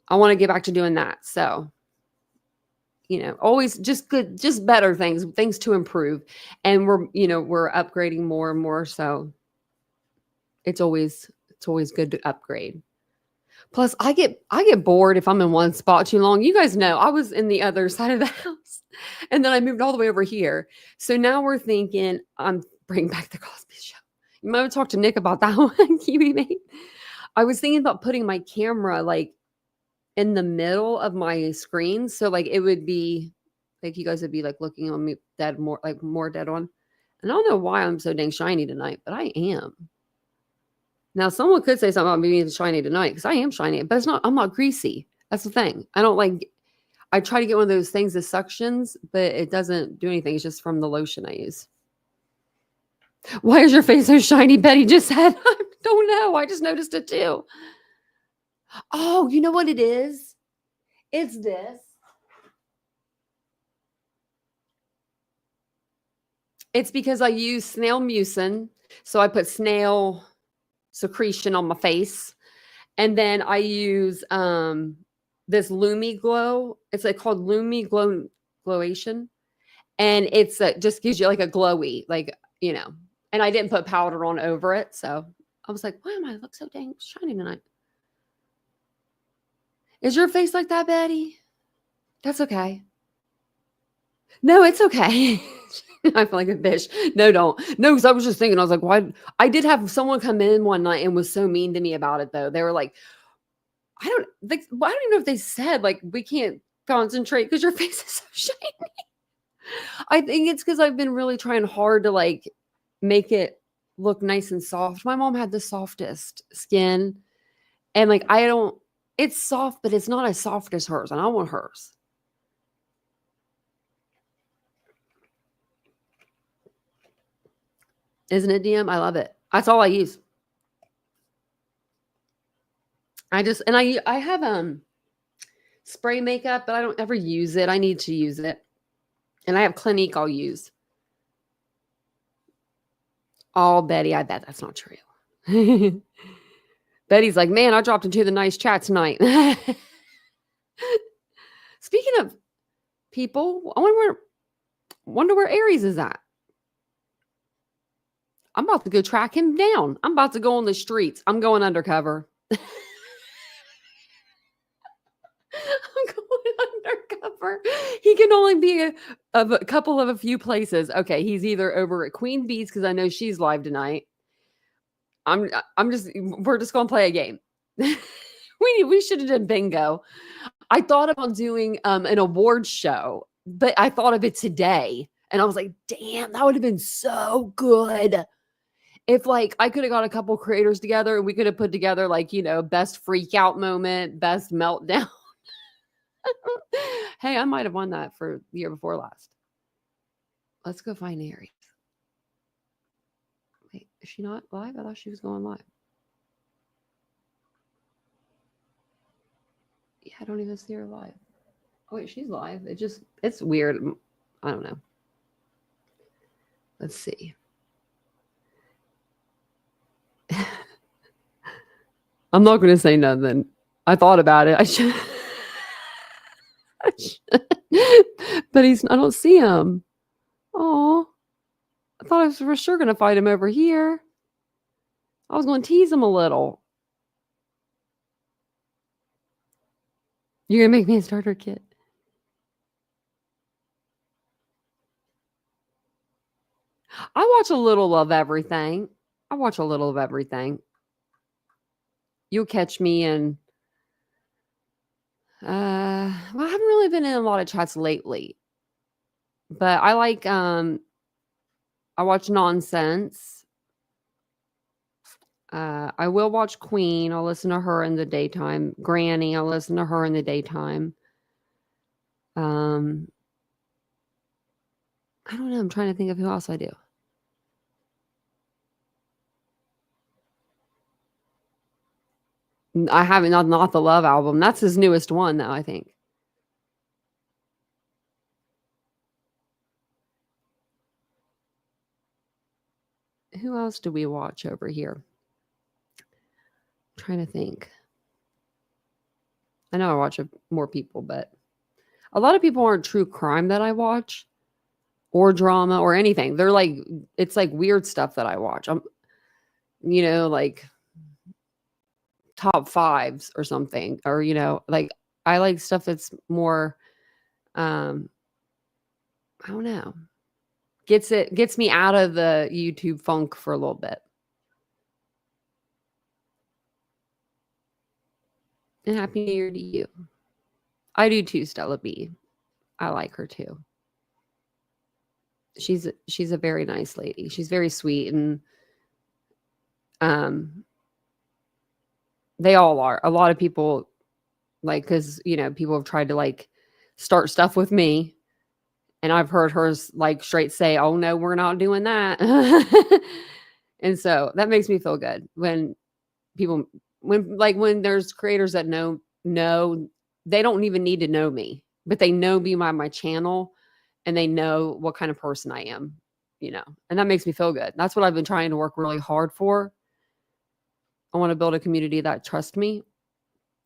I want to get back to doing that. So, you know, always just good, just better things to improve. And we're upgrading more and more. So it's always good to upgrade. Plus, I get bored if I'm in one spot too long. You guys know I was in the other side of the house, and then I moved all the way over here. So now we're thinking I'm bringing back the Cosby Show. You might have talked to Nick about that one, Kiwi Mate. I was thinking about putting my camera like in the middle of my screen, so like it would be like you guys would be like looking on me more dead on. And I don't know why I'm so dang shiny tonight, but I am. Now, someone could say something about me being shiny tonight because I am shiny, but I'm not greasy. That's the thing. I try to get one of those things that suctions, but it doesn't do anything. It's just from the lotion I use. Why is your face so shiny? Betty just said, I don't know. I just noticed it too. Oh, you know what it is? It's this. It's because I use snail mucin. So I put snail secretion on my face. And then I use this Lumi Glow. It's like called Lumi Glowation. And it's just gives you like a glowy, like, you know. And I didn't put powder on over it. So I was like, why am I look so dang shiny tonight? Is your face like that, Betty? That's okay. No, it's okay. I feel like a bitch. No, don't. No, because I was just thinking, I was like, why? I did have someone come in one night and was so mean to me about it, though. They were like, I don't even know if they said, like, we can't concentrate because your face is so shiny. I think it's because I've been really trying hard to, like, make it look nice and soft. My mom had the softest skin. And, like, it's soft, but it's not as soft as hers. And I want hers. Isn't it, DM? I love it. That's all I use. I have spray makeup, but I don't ever use it. I need to use it. And I have Clinique I'll use. Oh, Betty, I bet that's not true. Betty's like, man, I dropped into the nice chat tonight. Speaking of people, I wonder where Aries is at. I'm about to go track him down. I'm about to go on the streets. I'm going undercover. I'm going undercover. He can only be a few places. Okay, he's either over at Queen Bee's because I know she's live tonight. We're just gonna play a game. We should have done bingo. I thought about doing an award show, but I thought of it today, and I was like, damn, that would have been so good. If like I could have got a couple creators together and we could have put together like, you know, best freak out moment, best meltdown. Hey, I might have won that for the year before last. Let's go find Aries. Wait, is she not live? I thought she was going live. Yeah, I don't even see her live. Oh, wait, she's live. It's weird. I don't know. Let's see. I'm not going to say nothing. I thought about it. I should. But I don't see him. Oh, I thought I was for sure going to fight him over here. I was going to tease him a little. You're going to make me a starter kit. I watch a little of everything. I watch a little of everything. You'll catch me in. Well, I haven't really been in a lot of chats lately, but I like. I watch Nonsense. I will watch Queen. I'll listen to her in the daytime. Granny. I'll listen to her in the daytime. I don't know. I'm trying to think of who else I do. I haven't not the Love album. That's his newest one, though, I think. Who else do we watch over here? I'm trying to think. I know I watch more people, but a lot of people aren't true crime that I watch or drama or anything. They're like, it's like weird stuff that I watch. I'm, like top fives or something, or, like I like stuff that's more, I don't know, gets me out of the YouTube funk for a little bit. And Happy New Year to you. I do too, Stella B. I like her too. She's a very nice lady. She's very sweet, and they all are. A lot of people, like, because people have tried to like start stuff with me, and I've heard hers like straight say, "Oh no, we're not doing that." And so that makes me feel good when when there's creators that know, they don't even need to know me, but they know me by my channel, and they know what kind of person I am, and that makes me feel good. That's what I've been trying to work really hard for. I want to build a community that trusts me.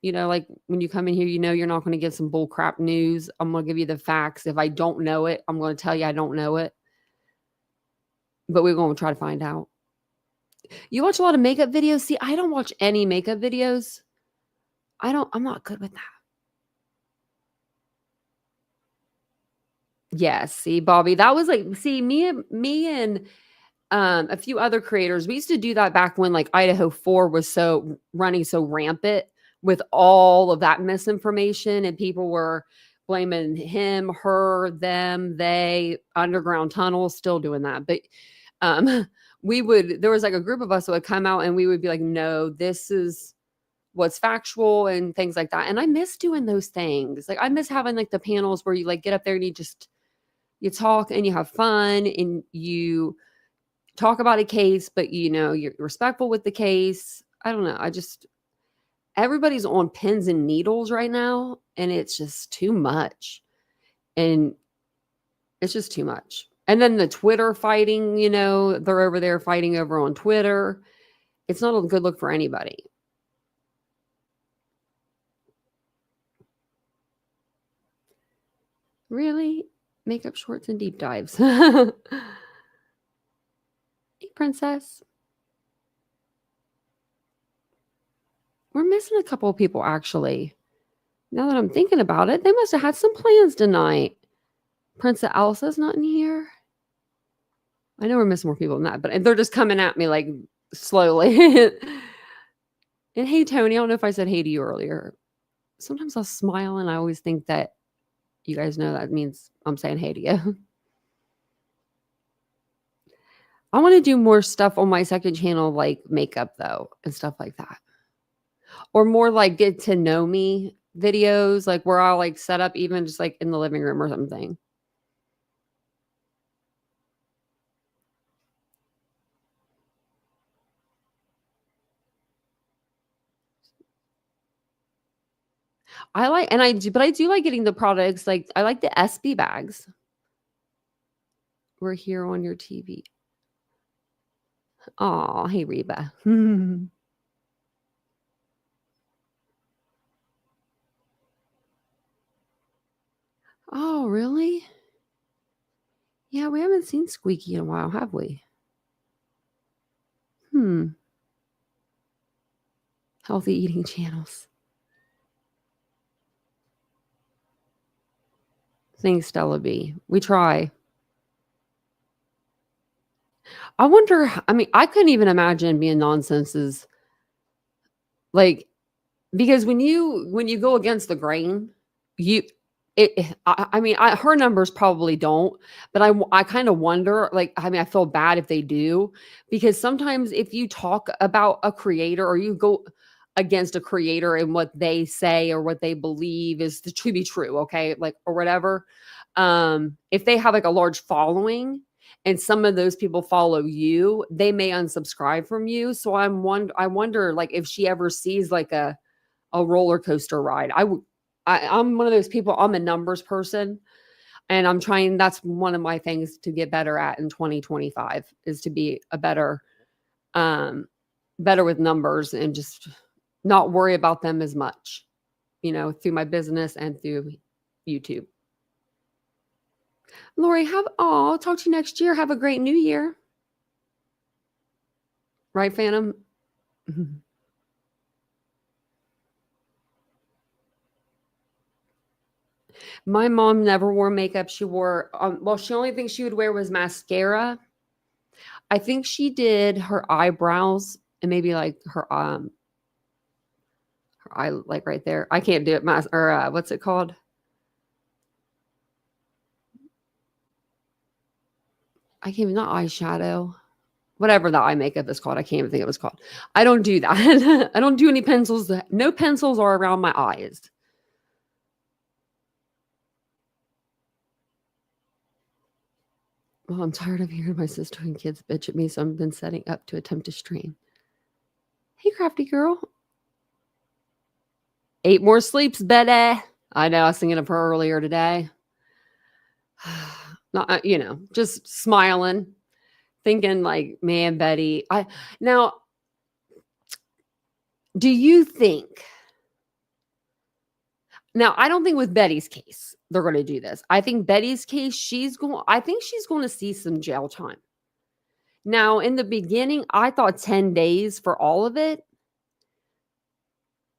Like when you come in here, you're not going to get some bull crap news. I'm going to give you the facts. If I don't know it, I'm going to tell you I don't know it. But we're going to try to find out. You watch a lot of makeup videos? See, I don't watch any makeup videos. I'm not good with that. Yes, see, Bobby, that was like, see, me and a few other creators, we used to do that back when like Idaho 4 was so running so rampant with all of that misinformation, and people were blaming him, her, them, they, underground tunnels, still doing that. But there was like a group of us that would come out and we would be like, no, this is what's factual and things like that. And I miss doing those things. Like I miss having like the panels where you like get up there and you talk and you have fun and you talk about a case, but you're respectful with the case. I don't know. Everybody's on pins and needles right now, and it's just too much. And it's just too much. And then the Twitter fighting, they're over there fighting over on Twitter. It's not a good look for anybody. Really? Makeup shorts and deep dives. Hey, princess. We're missing a couple of people, actually. Now that I'm thinking about it, they must have had some plans tonight. Princess Elsa's not in here. I know we're missing more people than that, but they're just coming at me like slowly. And hey, Tony, I don't know if I said hey to you earlier. Sometimes I'll smile and I always think that you guys know that means I'm saying hey to you. I want to do more stuff on my second channel, like makeup though, and stuff like that. Or more like get to know me videos, like where I'll like set up even just like in the living room or something. But I do like getting the products. Like I like the SB bags. We're here on your TV. Oh, hey Reba. Oh, really? Yeah, we haven't seen Squeaky in a while, have we? Hmm. Healthy eating channels. Thanks, Stella B. We try. I wonder, I mean, I couldn't even imagine being nonsenses like because when you go against the grain, you I mean, her numbers probably don't, but I kind of wonder, like, I mean, I feel bad if they do, because sometimes if you talk about a creator or you go against a creator and what they say or what they believe is to be true, okay, like or whatever, if they have like a large following and some of those people follow you, they may unsubscribe from you. So I wonder like if she ever sees like a roller coaster ride. I'm one of those people, I'm a numbers person, and I'm trying that's one of my things to get better at in 2025 is to be a um better with numbers and just not worry about them as much, through my business and through YouTube. Lori, talk to you next year. Have a great new year. Right, Phantom? My mom never wore makeup. She wore, she only thing she would wear was mascara. I think she did her eyebrows and maybe like her eye, like right there. I can't do it. What's it called? I can't even, not eyeshadow. Whatever the eye makeup is called. I can't even think of what it's called. I don't do that. I don't do any pencils. No pencils are around my eyes. Well, I'm tired of hearing my sister and kids bitch at me, so I've been setting up to attempt to stream. Hey, crafty girl. 8 more sleeps, Betty. I know. I was thinking of her earlier today. Not, just smiling, thinking like, man, Betty. Now, do you think? Now, I don't think with Betty's case they're going to do this. I think Betty's case, I think she's going to see some jail time. Now, in the beginning, I thought 10 days for all of it,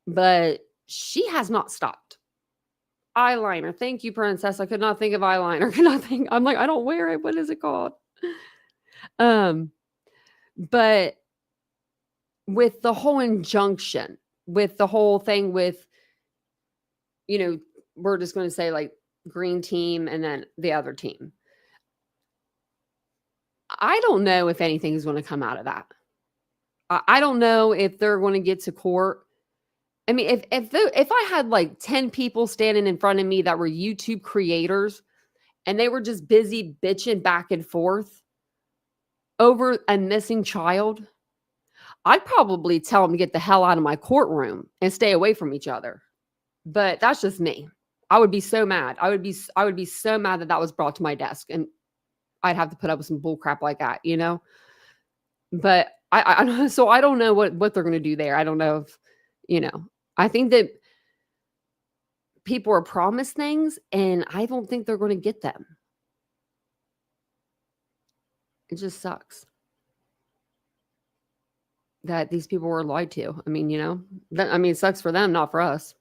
but she has not stopped. Eyeliner. Thank you, princess. I could not think of eyeliner. Could not think. I'm like, I don't wear it. What is it called? But with the whole injunction, with the whole thing with, we're just going to say like green team and then the other team. I don't know if anything is going to come out of that. I don't know if they're going to get to court. I mean, if I had like 10 people standing in front of me that were YouTube creators and they were just busy bitching back and forth over a missing child, I'd probably tell them to get the hell out of my courtroom and stay away from each other. But that's just me. I would be so mad. I would be so mad that was brought to my desk and I'd have to put up with some bull crap like that, But so I don't know what they're going to do there. I don't know if, I think that people are promised things and I don't think they're going to get them. It just sucks that these people were lied to. I mean, it sucks for them, not for us.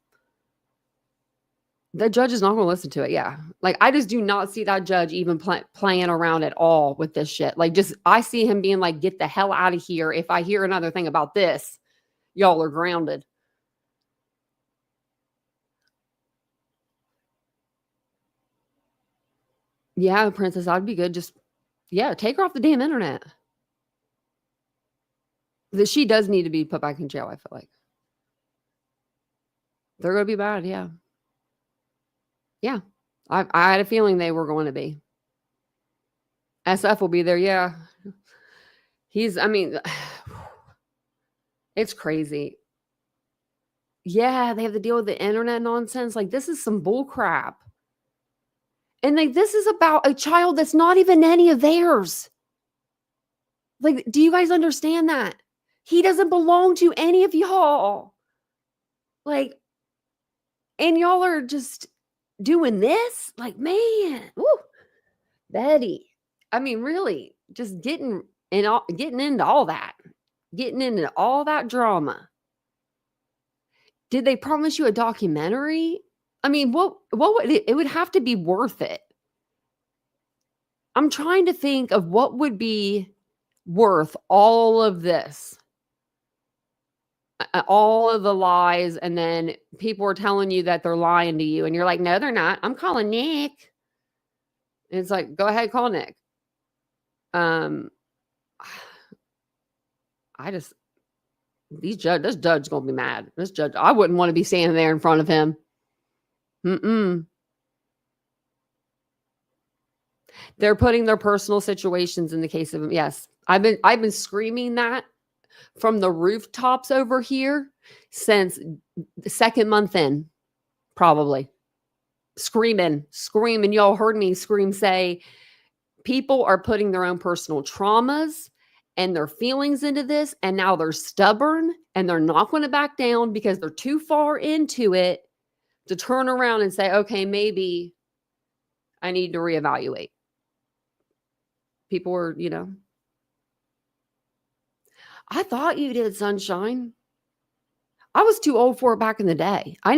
The judge is not going to listen to it. Yeah. Like, I just do not see that judge even playing around at all with this shit. Like, I see him being like, get the hell out of here. If I hear another thing about this, y'all are grounded. Yeah, princess, I'd be good. Just, take her off the damn internet. She does need to be put back in jail, I feel like. They're going to be bad. Yeah. Yeah. I had a feeling they were going to be. SF will be there. Yeah. It's crazy. Yeah. They have to deal with the internet nonsense. Like, this is some bull crap. And like, this is about a child that's not even any of theirs. Like, do you guys understand that? He doesn't belong to any of y'all. Like, and y'all are just doing this, like, man, woo, Betty. I mean, really, just getting into all that, getting into all that drama. Did they promise you a documentary? I mean, what would it would have to be worth it. I'm trying to think of what would be worth all of this. All of the lies, and then people are telling you that they're lying to you, and you're like, "No, they're not. I'm calling Nick." And it's like, "Go ahead, call Nick." Um, I just this judge's gonna be mad. This judge, I wouldn't want to be standing there in front of him. Mm-mm. They're putting their personal situations in the case of him. Yes, I've been screaming that from the rooftops over here since the second month in, probably. Screaming. Y'all heard me scream, say, people are putting their own personal traumas and their feelings into this, and now they're stubborn and they're not going to back down because they're too far into it to turn around and say, okay, maybe I need to reevaluate. People were, I thought you did, Sunshine. I was too old for it back in the day. I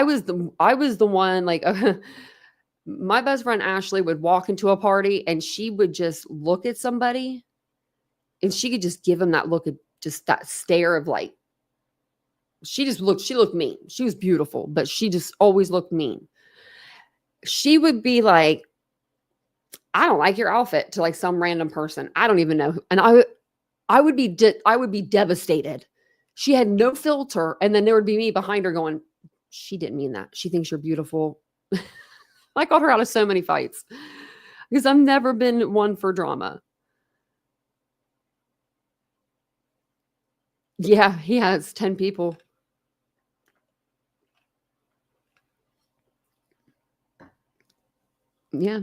was the one, like, my best friend Ashley would walk into a party and she would just look at somebody and she could just give him that look of just that stare of like, she looked mean. She was beautiful, but she just always looked mean. She would be like, I don't like your outfit, to like some random person. I don't even know. And I would be devastated. She had no filter. And then there would be me behind her going, she didn't mean that. She thinks you're beautiful. I got her out of so many fights because I've never been one for drama. Yeah, he has 10 people. Yeah.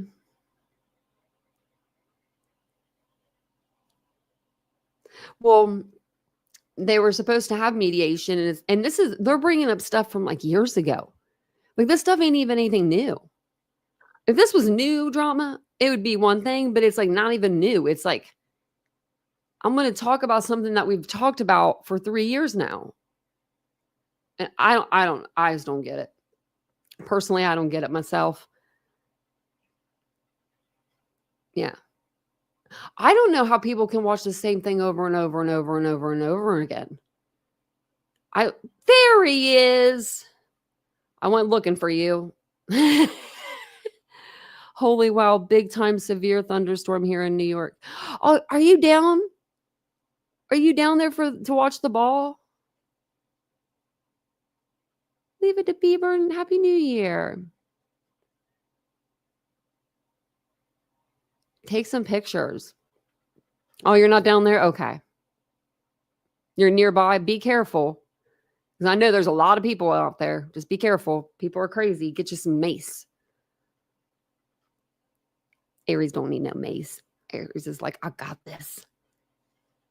Well, they were supposed to have mediation, and they're bringing up stuff from like years ago. Like, this stuff ain't even anything new. If this was new drama, it would be one thing, but it's like not even new. It's like, I'm going to talk about something that we've talked about for 3 years now. And I just don't get it. Personally, I don't get it myself. Yeah. I don't know how people can watch the same thing over and over and over and over and over again. There he is. I went looking for you. Holy wow, big time severe thunderstorm here in New York. Oh, are you down? Are you down there to watch the ball? Leave it to Bieber and Happy New Year. Take some pictures. Oh, you're not down there? Okay. You're nearby. Be careful. Because I know there's a lot of people out there. Just be careful. People are crazy. Get you some mace. Aries don't need no mace. Aries is like, I got this.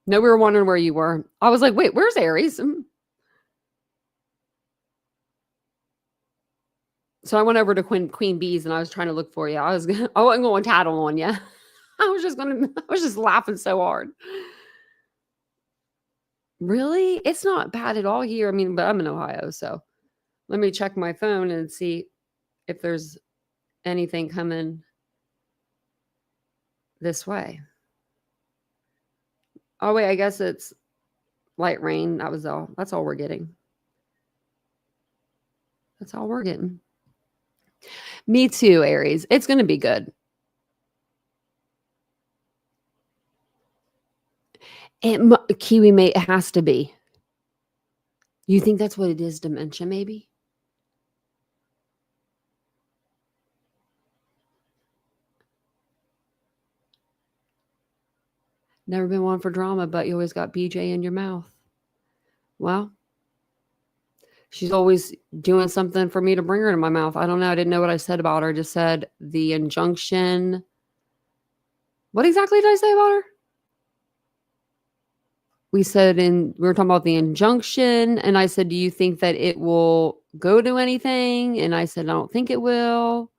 No, we were wondering where you were. I was like, wait, where's Aries? So I went over to Queen Bees and I was trying to look for you. I wasn't going to tattle on you. I was just laughing so hard. Really? It's not bad at all here. I mean, but I'm in Ohio, so let me check my phone and see if there's anything coming this way. Oh, wait, I guess it's light rain. That's all we're getting. That's all we're getting. Me too, Aries. It's going to be good. Kiwi mate, it has to be. You think that's what it is? Dementia, maybe? Never been one for drama, but you always got BJ in your mouth. Well, she's always doing something for me to bring her to my mouth. I don't know. I didn't know what I said about her. I just said the injunction. What exactly did I say about her? we were talking about the injunction, and I said, do you think that it will go to anything? And I said, I don't think it will.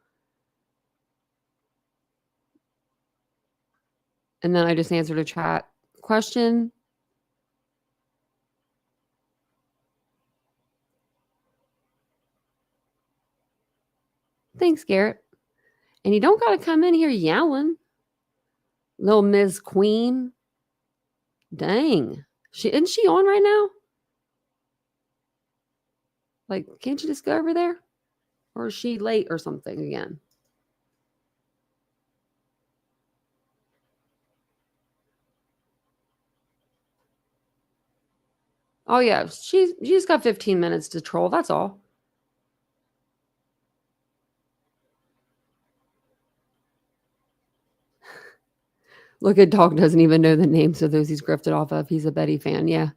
And then I just answered a chat question. Thanks, Garrett. And you don't got to come in here yelling. Little Ms. Queen. Dang. Isn't she on right now? Like, can't you just go over there? Or is she late or something again? Oh, yeah. She's just got 15 minutes to troll. That's all. Look at Dog doesn't even know the names of those he's grifted off of. He's a Betty fan. Yeah.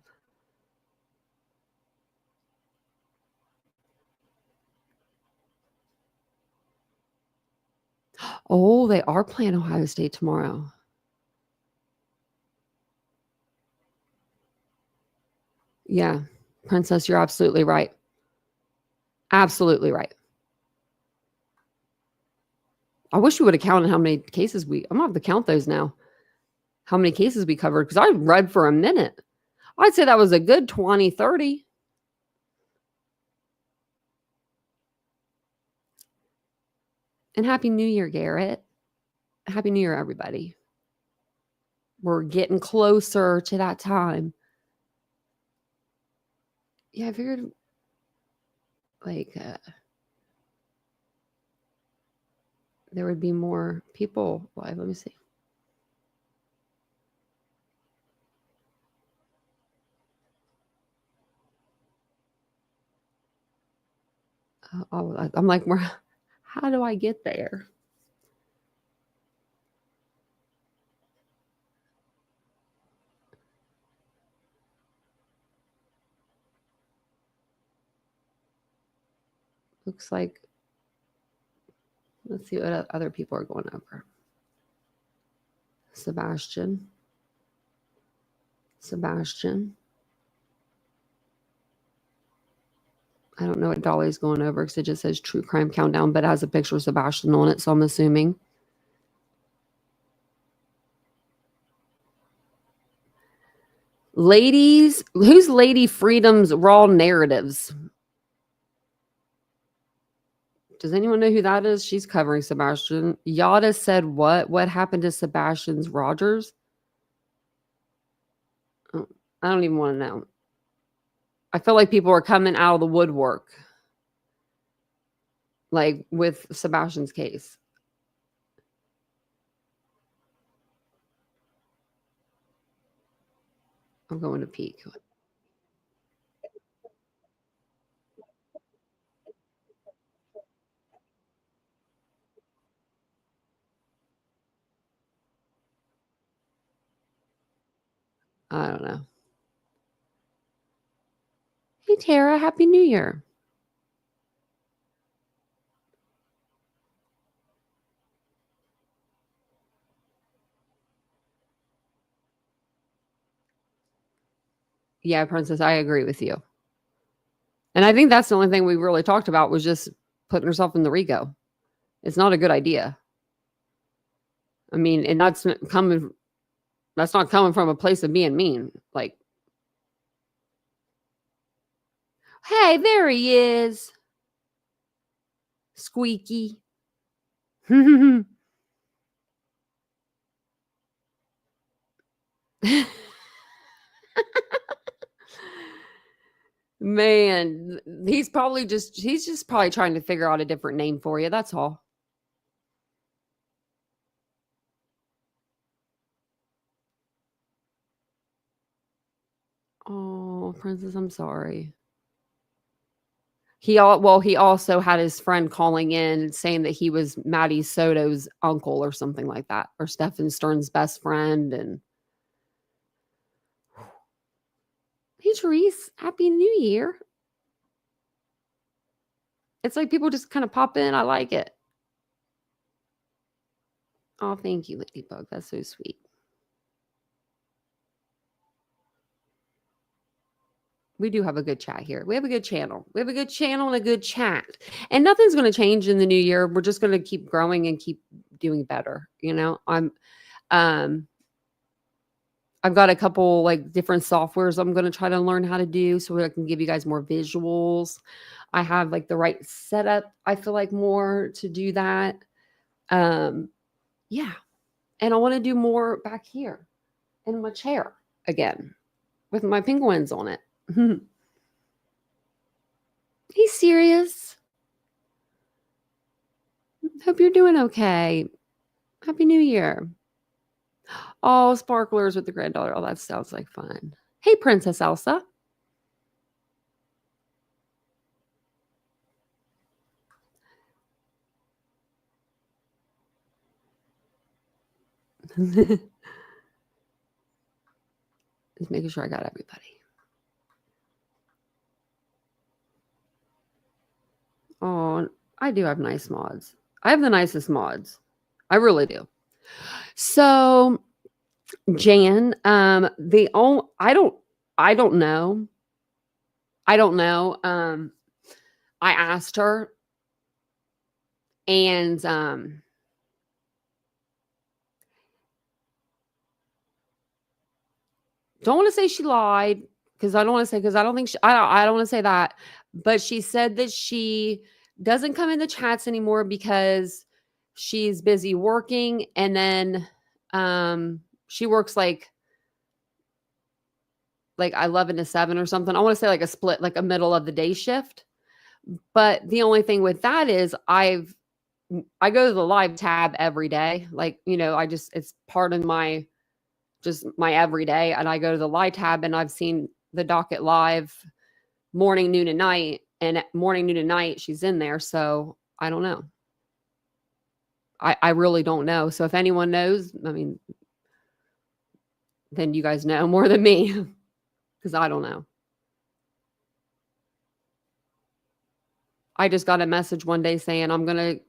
Oh, they are playing Ohio State tomorrow. Yeah. Princess, you're absolutely right. Absolutely right. I wish we would have counted how many cases I'm going to have to count those now. How many cases we covered, because I read for a minute. I'd say that was a good 20, 30. And Happy New Year, Garrett. Happy New Year, everybody. We're getting closer to that time. Yeah, I figured like there would be more people live. Let me see. I'm like, how do I get there? Looks like, let's see what other people are going over. Sebastian. I don't know what Dolly's going over because it just says True Crime Countdown, but it has a picture of Sebastian on it, so I'm assuming. Ladies, who's Lady Freedom's Raw Narratives? Does anyone know who that is? She's covering Sebastian. Yada said what? What happened to Sebastian's Rogers? Oh, I don't even want to know. I feel like people are coming out of the woodwork, like with Sebastian's case. I'm going to peek. I don't know. Hey, Tara, Happy New Year. Yeah, Princess, I agree with you. And I think that's the only thing we really talked about was just putting herself in the Rigo. It's not a good idea. I mean, and that's not coming from a place of being mean. Like, hey, there he is. Squeaky. Man, he's just probably trying to figure out a different name for you. That's all. Oh, Princess, I'm sorry. He also had his friend calling in saying that he was Maddie Soto's uncle or something like that, or Stefan Stern's best friend. And hey, Therese, Happy New Year. It's like people just kind of pop in. I like it. Oh, thank you, Ladybug. That's so sweet. We do have a good chat here. We have a good channel. We have a good channel and a good chat. And nothing's going to change in the new year. We're just going to keep growing and keep doing better. I've got a couple like different softwares I'm going to try to learn how to do so I can give you guys more visuals. I have like the right setup, I feel like, more to do that. Yeah. And I want to do more back here in my chair again with my penguins on it. He's serious. Hope you're doing okay. Happy New Year. Oh, sparklers with the granddaughter. Oh, that sounds like fun. Hey, Princess Elsa. Just making sure I got everybody. Oh, I do have nice mods. I have the nicest mods. I really do. So, Jan, I don't know. I asked her, and don't want to say she lied because I don't want to say, because I don't think I don't want to say that, but she said that she doesn't come in the chats anymore because she's busy working, and then she works like 11 to 7 or something. I want to say like a split, like a middle of the day shift. But the only thing with that is I go to the live tab every day. Like, it's part of my everyday. And I go to the live tab and I've seen the docket live morning, noon, and night. And at morning, noon, and night, she's in there. So I don't know. I really don't know. So if anyone knows, then you guys know more than me because I don't know. I just got a message one day saying I'm going to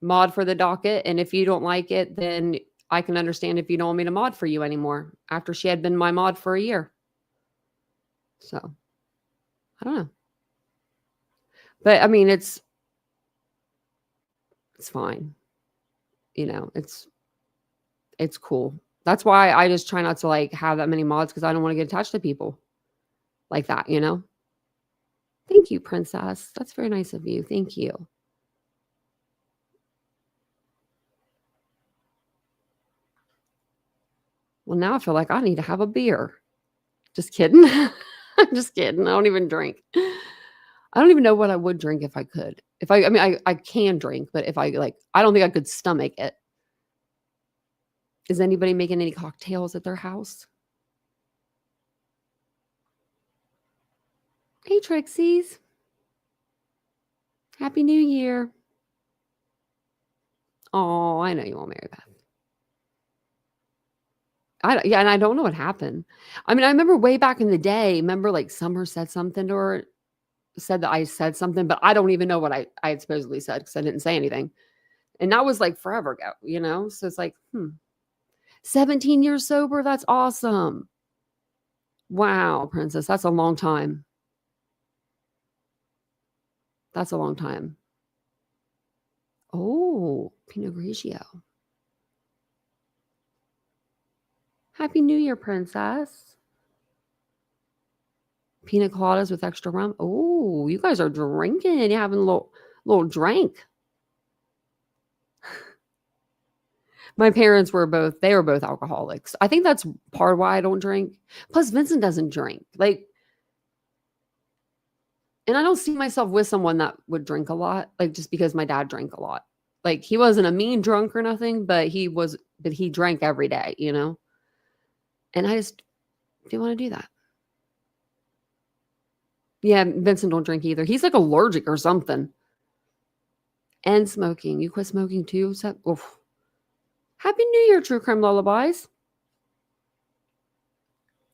mod for the docket. And if you don't like it, then I can understand if you don't want me to mod for you anymore, after she had been my mod for a year. So I don't know. But it's fine. It's cool. That's why I just try not to like have that many mods, because I don't want to get attached to people like that, Thank you, Princess. That's very nice of you. Thank you. Well, now I feel like I need to have a beer. Just kidding. I'm just kidding. I don't even drink. I don't even know what I would drink if I could. I can drink, but if I don't think I could stomach it. Is anybody making any cocktails at their house? Hey, Trixies. Happy New Year. Oh, I know you won't, Mary Beth. And I don't know what happened. I remember way back in the day, like Summer said something to her, said that I said something, but I don't even know what I had supposedly said because I didn't say anything. And that was like forever ago, So it's like, 17 years sober. That's awesome. Wow, Princess. That's a long time. That's a long time. Oh, Pinot Grigio. Happy New Year, Princess. Pina coladas with extra rum. Oh, you guys are drinking. You're having a little drink. My parents were both alcoholics. I think that's part of why I don't drink. Plus, Vincent doesn't drink. And I don't see myself with someone that would drink a lot, just because my dad drank a lot. He wasn't a mean drunk or nothing, but he drank every day, And I just didn't want to do that. Yeah, Vincent don't drink either. He's allergic or something. And smoking. You quit smoking too? Oof. Happy New Year, True Crime Lullabies.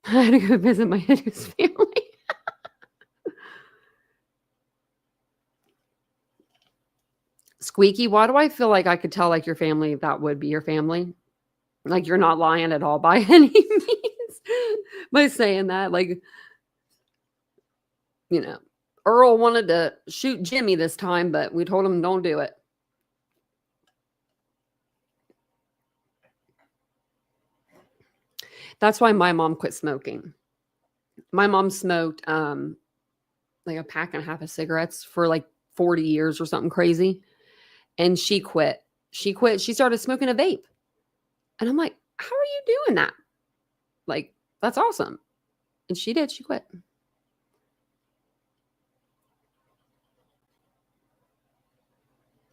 I had to go visit my Hindu's family. Squeaky, why do I feel like I could tell your family that would be your family? You're not lying at all by any means by saying that. You know, Earl wanted to shoot Jimmy this time, but we told him don't do it. That's why my mom quit smoking. My mom smoked like a pack and a half of cigarettes for like 40 years or something crazy. And she quit. She quit. She started smoking a vape. And I'm like, how are you doing that? Like, that's awesome. And she did. She quit.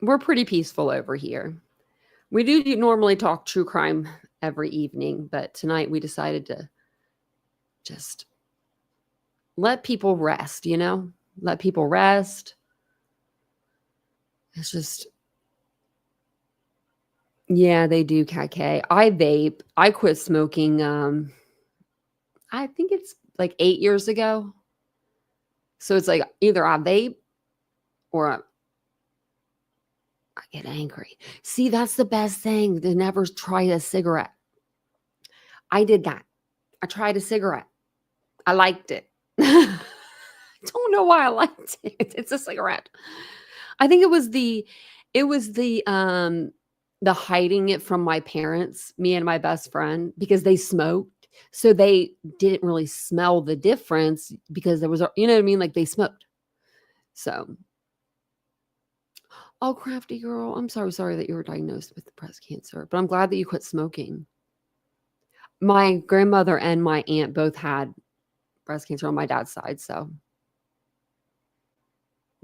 We're pretty peaceful over here. We do normally talk true crime every evening, but tonight we decided to just let people rest, you know? Let people rest. It's just, yeah, they do, KK. I vape. I quit smoking, I think it's like 8 years ago. So it's like either I vape or I get angry. See, that's the best thing to never try a cigarette. I did that. I tried a cigarette. I liked it. I don't know why I liked it. It's a cigarette. I think it was the hiding it from my parents, me and my best friend, because they smoked. So they didn't really smell the difference because there was, you know what I mean? Like they smoked. So, oh, crafty girl, I'm sorry that you were diagnosed with breast cancer, but I'm glad that you quit smoking. My grandmother and my aunt both had breast cancer on my dad's side. So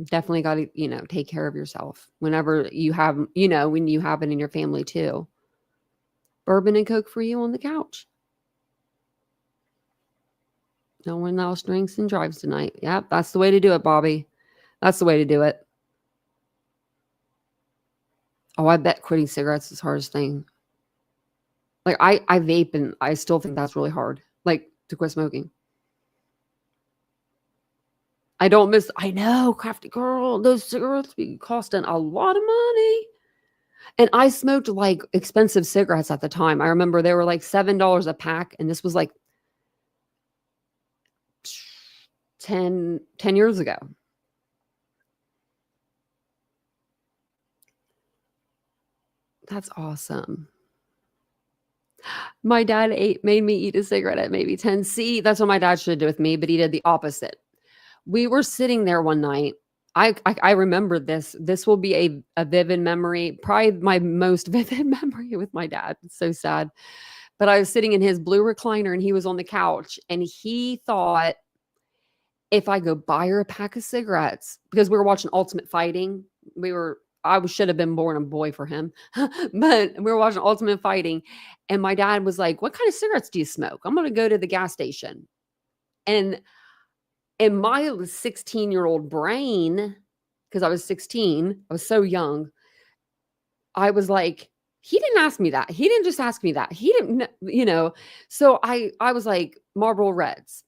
definitely got to, take care of yourself whenever you have, when you have it in your family too. Bourbon and Coke for you on the couch. No one else drinks and drives tonight. Yep, that's the way to do it, Bobby. That's the way to do it. Oh, I bet quitting cigarettes is the hardest thing. Like I vape and I still think that's really hard. Like to quit smoking. I know, crafty girl, those cigarettes be costing a lot of money. And I smoked like expensive cigarettes at the time. I remember they were like $7 a pack, and this was like 10 years ago. That's awesome. My dad made me eat a cigarette at maybe 10. See, that's what my dad should do with me, but he did the opposite. We were sitting there one night. I remember this. This will be a vivid memory, probably my most vivid memory with my dad. It's so sad. But I was sitting in his blue recliner and he was on the couch and he thought if I go buy her a pack of cigarettes, because we were watching Ultimate Fighting. I should have been born a boy for him, but we were watching Ultimate Fighting. And my dad was like, "What kind of cigarettes do you smoke? I'm going to go to the gas station." And in my 16-year-old brain, because I was 16, I was so young, I was like, he didn't ask me that. He didn't just ask me that. He didn't. So I was like, Marlboro Reds.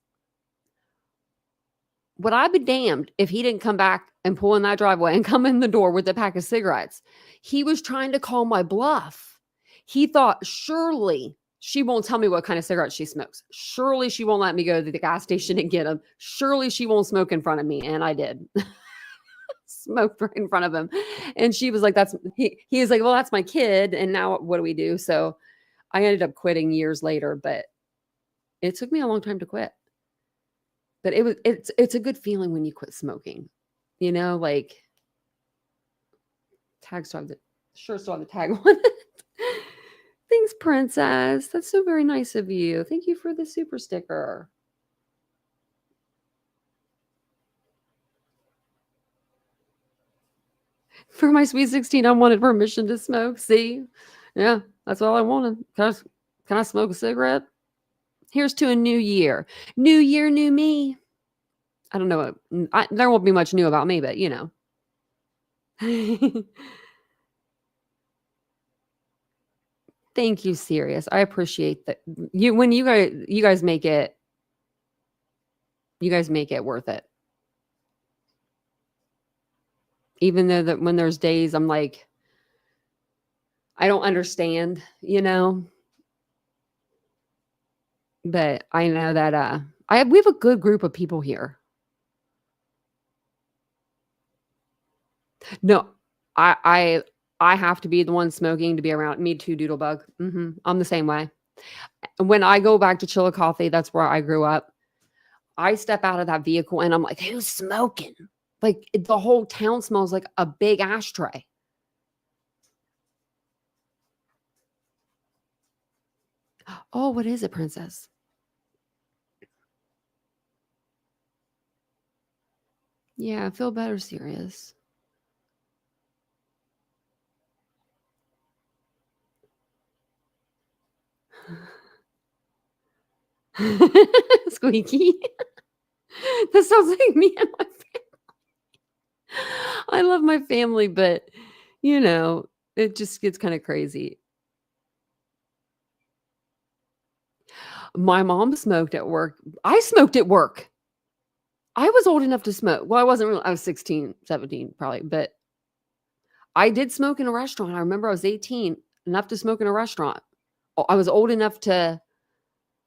Would I be damned if he didn't come back and pull in that driveway and come in the door with a pack of cigarettes? He was trying to call my bluff. He thought, surely she won't tell me what kind of cigarettes she smokes. Surely she won't let me go to the gas station and get them. Surely she won't smoke in front of me. And I did. Smoked right in front of him. And she was like, he was like, well, that's my kid. And now what do we do? So I ended up quitting years later, but it took me a long time to quit. But it's a good feeling when you quit smoking, like tag still have the sure still have the tag on it. Thanks, princess. That's so very nice of you. Thank you for the super sticker. For my sweet 16, I wanted permission to smoke. See? Yeah, that's all I wanted. Can I smoke a cigarette? Here's to a new year. New year, new me. I don't know. There won't be much new about me, but Thank you, Sirius. I appreciate that. When you guys make it worth it. Even though that when there's days I'm like, I don't understand, but I know that we have a good group of people here. No, I I have to be the one smoking to be around. Me too, Doodlebug. I'm the same way. When I go back to Chillicothe, that's where I grew up. I step out of that vehicle and I'm like, who's smoking? Like the whole town smells like a big ashtray. Oh, what is it, princess? Yeah, feel better, serious. Squeaky. That sounds like me and my family. I love my family, but you know, it just gets kind of crazy. My mom smoked at work. I smoked at work. I was old enough to smoke. Well, I wasn't really, I was 16, 17 probably, but I did smoke in a restaurant. I remember I was 18, enough to smoke in a restaurant. I was old enough to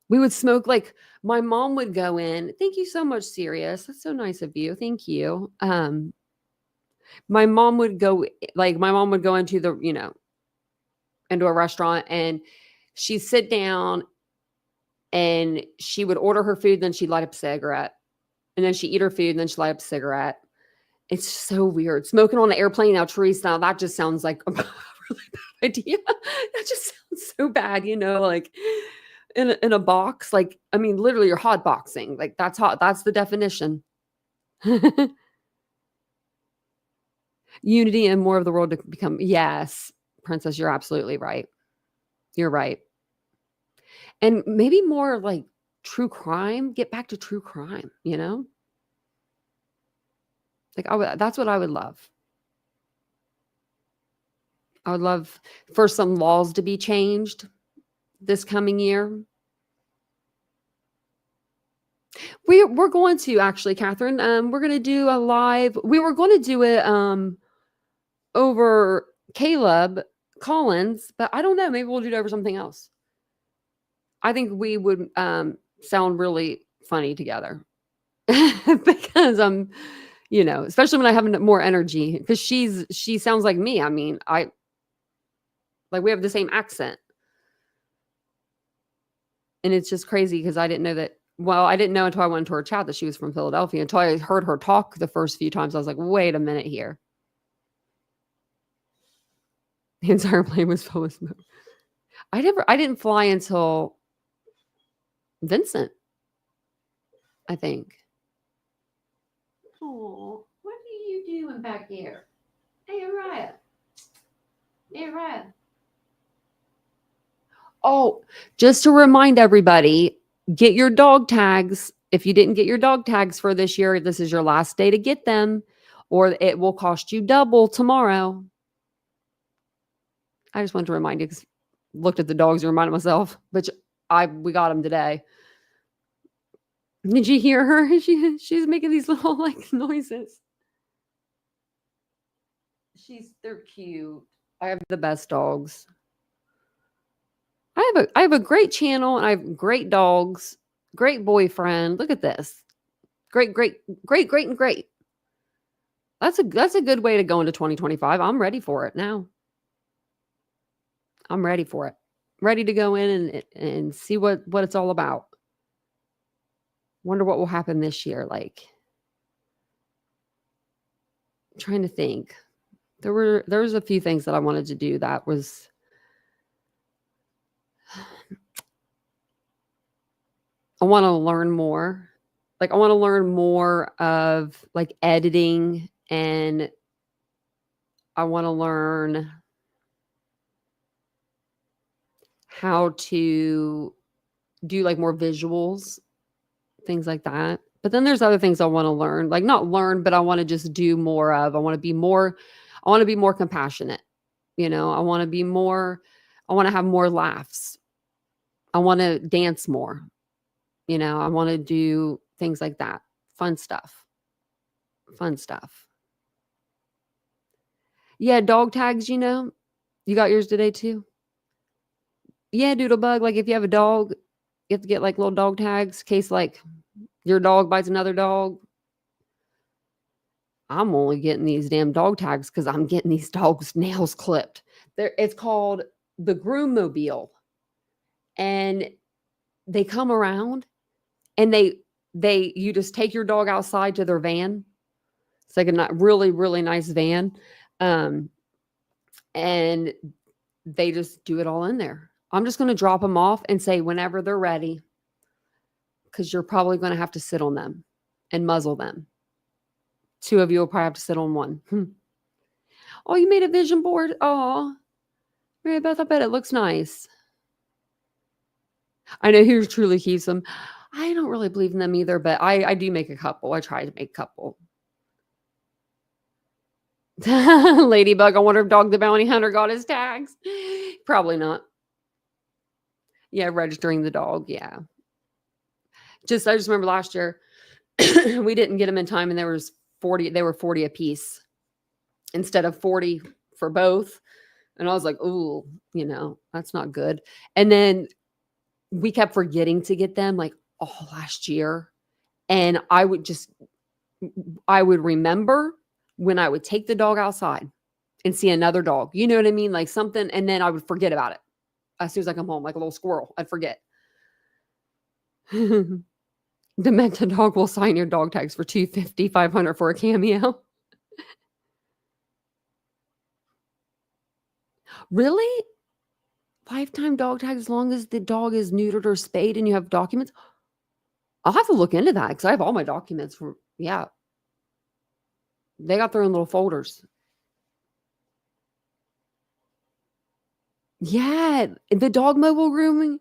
we would smoke like my mom would go in. Thank you so much, Sirius. That's so nice of you. Thank you. My mom would go my mom would go into the, into a restaurant and she'd sit down and she would order her food, then she'd light up a cigarette. And then she'd eat her food, and then she'd light up a cigarette. It's so weird. Smoking on an airplane now, Teresa, that just sounds like a really bad idea. That just sounds so bad, like in a box. Like, I mean, literally you're hot boxing. Like that's hot. That's the definition. Unity and more of the world to become. Yes, princess, you're absolutely right. You're right. And maybe more like true crime. Get back to true crime, Like that's what I would love. I would love for some laws to be changed this coming year. We're going to actually, Catherine. We're going to do a live. We were going to do it over Caleb Collins, but I don't know. Maybe we'll do it over something else. I think we would sound really funny together because especially when I have more energy. Because she sounds like me. I mean, we have the same accent. And it's just crazy because I didn't know that. Well, I didn't know until I went into her chat that she was from Philadelphia. Until I heard her talk the first few times, I was like, wait a minute here. The entire plane was full of smoke. I didn't fly until Vincent, I think. Oh, what are you doing back here? Hey, Ryan. Hey, Ryan. Oh, just to remind everybody, get your dog tags. If you didn't get your dog tags for this year, this is your last day to get them, or it will cost you double tomorrow. I just wanted to remind you because looked at the dogs and reminded myself, but we got them today. Did you hear her? She's making these little noises. They're cute. I have the best dogs. I have a great channel and I have great dogs, great boyfriend. Look at this. Great, great, great, great, and great. That's a good way to go into 2025. I'm ready for it now. I'm ready for it. Ready to go in and see what it's all about. Wonder what will happen this year. Like, I'm trying to think. There was a few things that I wanted to do that was I want to learn more. Like I want to learn more of like editing, and I want to learn how to do like more visuals, things like that. But then there's other things I want to learn, like not learn, but I want to just do more of. I want to be more compassionate. I want to have more laughs. I want to dance more. I want to do things like that. Fun stuff. Yeah, dog tags, you got yours today too? Yeah, Doodlebug, like if you have a dog, you have to get like little dog tags in case like your dog bites another dog. I'm only getting these damn dog tags because I'm getting these dogs' nails clipped. It's called the Groom Mobile, and they come around and you just take your dog outside to their van. It's like a really, really nice van. Um, and they just do it all in there. I'm just going to drop them off and say whenever they're ready, because you're probably going to have to sit on them and muzzle them. 2 of you will probably have to sit on one. Oh, you made a vision board? Oh, Mary Beth, I bet it looks nice. I know who truly keeps them. I don't really believe in them either, but I do make a couple. I try to make a couple. Ladybug, I wonder if Dog the Bounty Hunter got his tags. Probably not. Yeah, registering the dog. Yeah. I just remember last year we didn't get them in time, and they were 40 a piece instead of 40 for both. And I was like, ooh, that's not good. And then we kept forgetting to get them like all last year. And I would remember when I would take the dog outside and see another dog, you know what I mean? Like something. And then I would forget about it. As soon as I come home, like a little squirrel, I'd forget. Dementia Dog will sign your dog tags for $250, $500 for a cameo. Really? Lifetime dog tag as long as the dog is neutered or spayed and you have documents? I'll have to look into that because I have all my documents from, yeah. They got their own little folders. Yeah, the dog mobile grooming.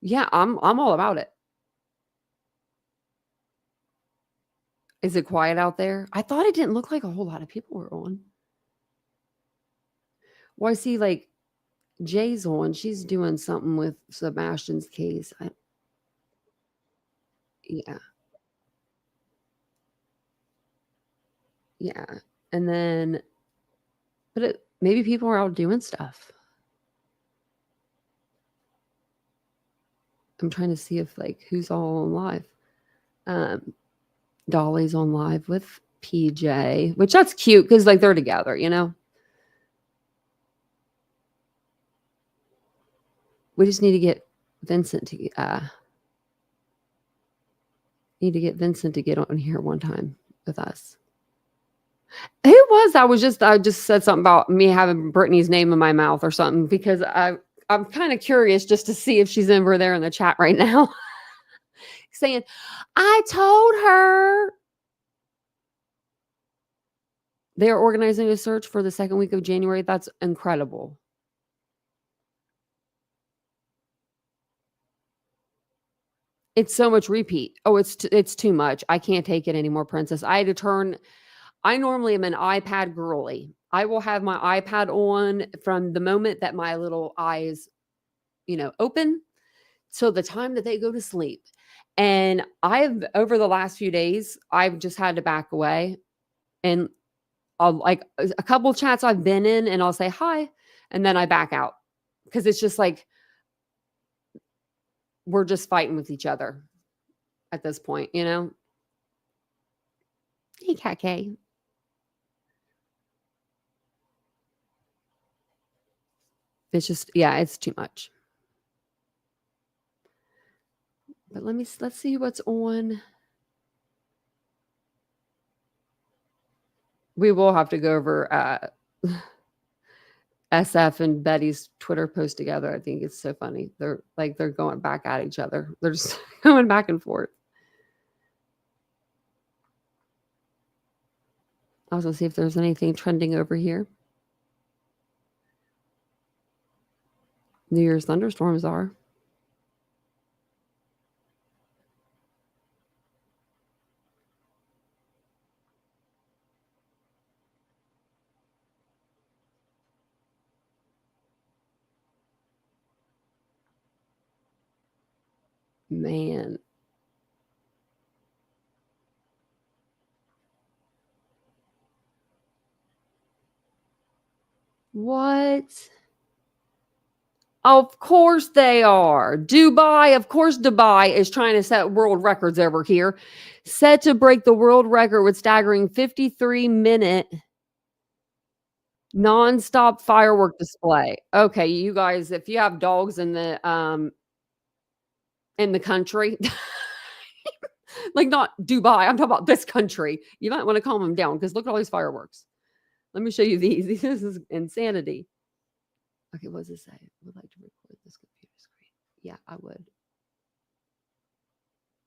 Yeah, I'm all about it. Is it quiet out there? I thought it didn't look like a whole lot of people were on. Well, I see like Jay's on. She's doing something with Sebastian's case. Yeah, yeah. And then, but maybe people are out doing stuff. I'm trying to see if like who's all on live. Dolly's on live with PJ, which that's cute because like they're together, We just need to get Vincent to get on here one time with us. Who was that? I just said something about me having Brittany's name in my mouth or something because I'm kind of curious just to see if she's over there in the chat right now. Saying, I told her. They are organizing a search for the second week of January. That's incredible. It's so much repeat. Oh, it's too much. I can't take it anymore, Princess. I normally am an iPad girly. I will have my iPad on from the moment that my little eyes, open till the time that they go to sleep. And over the last few days, I've just had to back away. And I'll like a couple chats I've been in and I'll say hi and then I back out because it's just like we're just fighting with each other at this point, Hey, Kake. It's just, yeah, it's too much. But let's see what's on. We will have to go over SF and Betty's Twitter post together. I think it's so funny. They're going back at each other. They're just going back and forth. I was going to see if there's anything trending over here. New Year's thunderstorms are. Man. What? Of course they are. Dubai, of course, Dubai is trying to set world records over here. Set to break the world record with staggering 53-minute nonstop firework display. Okay, you guys, if you have dogs in the country, like not Dubai, I'm talking about this country. You might want to calm them down because look at all these fireworks. Let me show you these. This is insanity. Okay, what does it say? Would like to record this computer screen. Yeah, I would.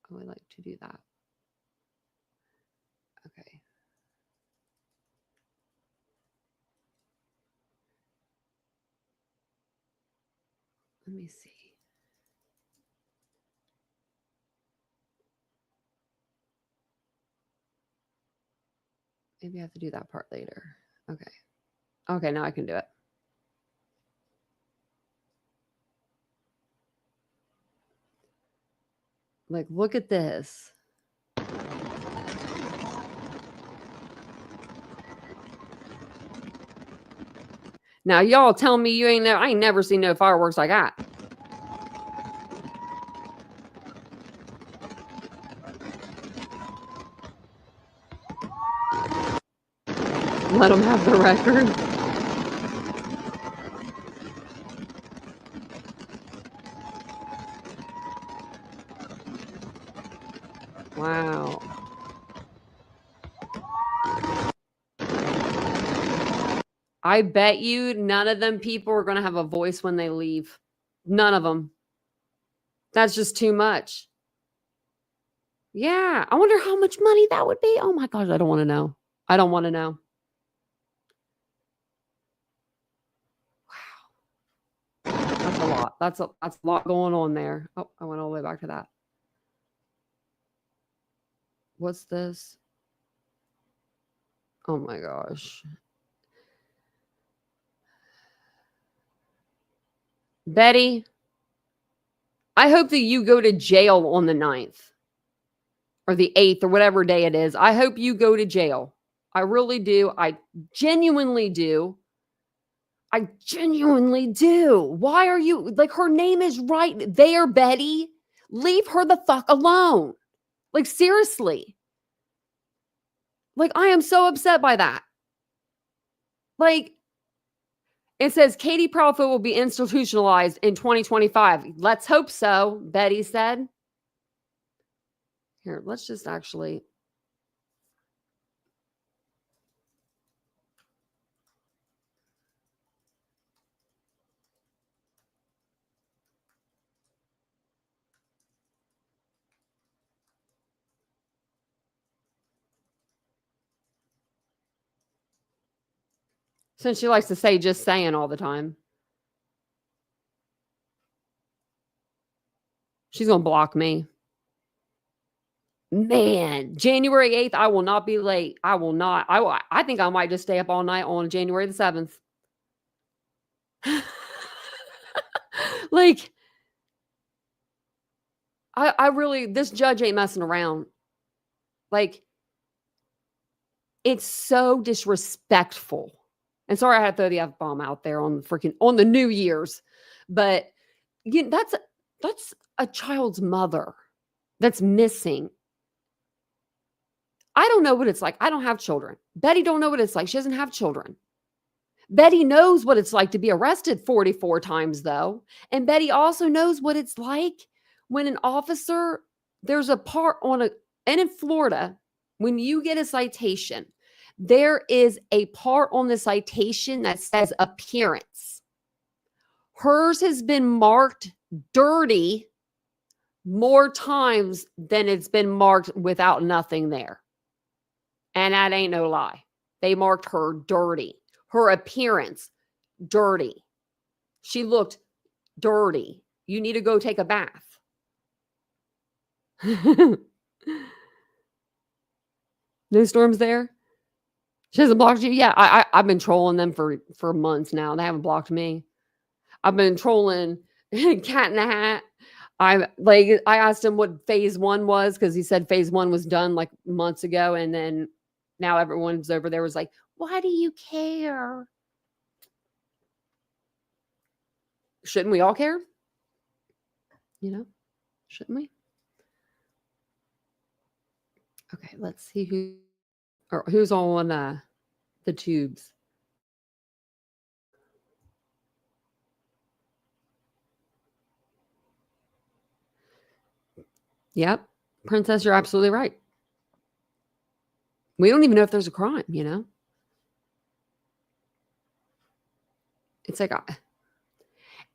I would like to do that. Okay. Let me see. Maybe I have to do that part later. Okay. Okay, now I can do it. Like, look at this. Now, y'all tell me you ain't I ain't never seen no fireworks like that. Let them have the record. Wow. I bet you none of them people are going to have a voice when they leave. None of them. That's just too much. Yeah. I wonder how much money that would be. Oh my gosh, I don't want to know. I don't want to know. Wow. That's a lot. That's a lot going on there. Oh, I went all the way back to that. What's this? Oh my gosh. Betty, I hope that you go to jail on the 9th or the 8th or whatever day it is. I hope you go to jail. I really do. I genuinely do. I genuinely do. Why are you like her name is right there, Betty? Leave her the fuck alone. Like, seriously. Like, I am so upset by that. Like, it says Katie Proudfoot will be institutionalized in 2025. Let's hope so, Betty said. Here, let's just actually. Since she likes to say just saying all the time. She's going to block me. Man, January 8th, I will not be late. I will not. I think I might just stay up all night on January the 7th. Like, I really, this judge ain't messing around. Like, it's so disrespectful. And sorry, I had to throw the F-bomb out there on the New Year's, but you know, that's a child's mother that's missing. I don't know what it's like. I don't have children. Betty don't know what it's like. She doesn't have children. Betty knows what it's like to be arrested 44 times, though. And Betty also knows what it's like when an officer, there's a part and in Florida, when you get a citation, there is a part on the citation that says appearance. Hers has been marked dirty more times than it's been marked without nothing there. And that ain't no lie. They marked her dirty. Her appearance, dirty. She looked dirty. You need to go take a bath. No storms there? She hasn't blocked you? Yeah, I've been trolling them for months now. They haven't blocked me. I've been trolling Cat in the Hat. I asked him what phase 1 was because he said phase 1 was done like months ago. And then now everyone's over there was like, why do you care? Shouldn't we all care? Shouldn't we? Okay, let's see who's on the tubes. Yep. Princess, you're absolutely right. We don't even know if there's a crime, It's like,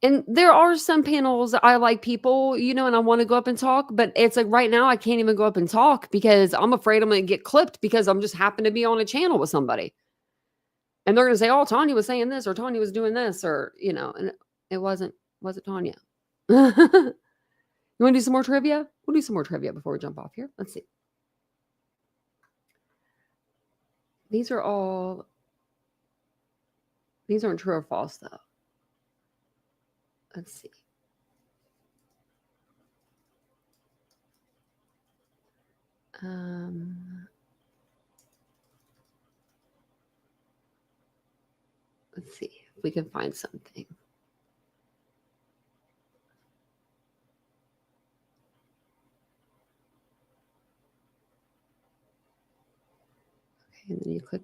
and there are some panels I like people, and I want to go up and talk, but it's like right now I can't even go up and talk because I'm afraid I'm going to get clipped because I'm just happen to be on a channel with somebody. And they're going to say, oh, Tanya was saying this or Tanya was doing this or, and it wasn't Tanya. You want to do some more trivia? We'll do some more trivia before we jump off here. Let's see. These aren't true or false though. Let's see. Let's see if we can find something. Okay, and then you click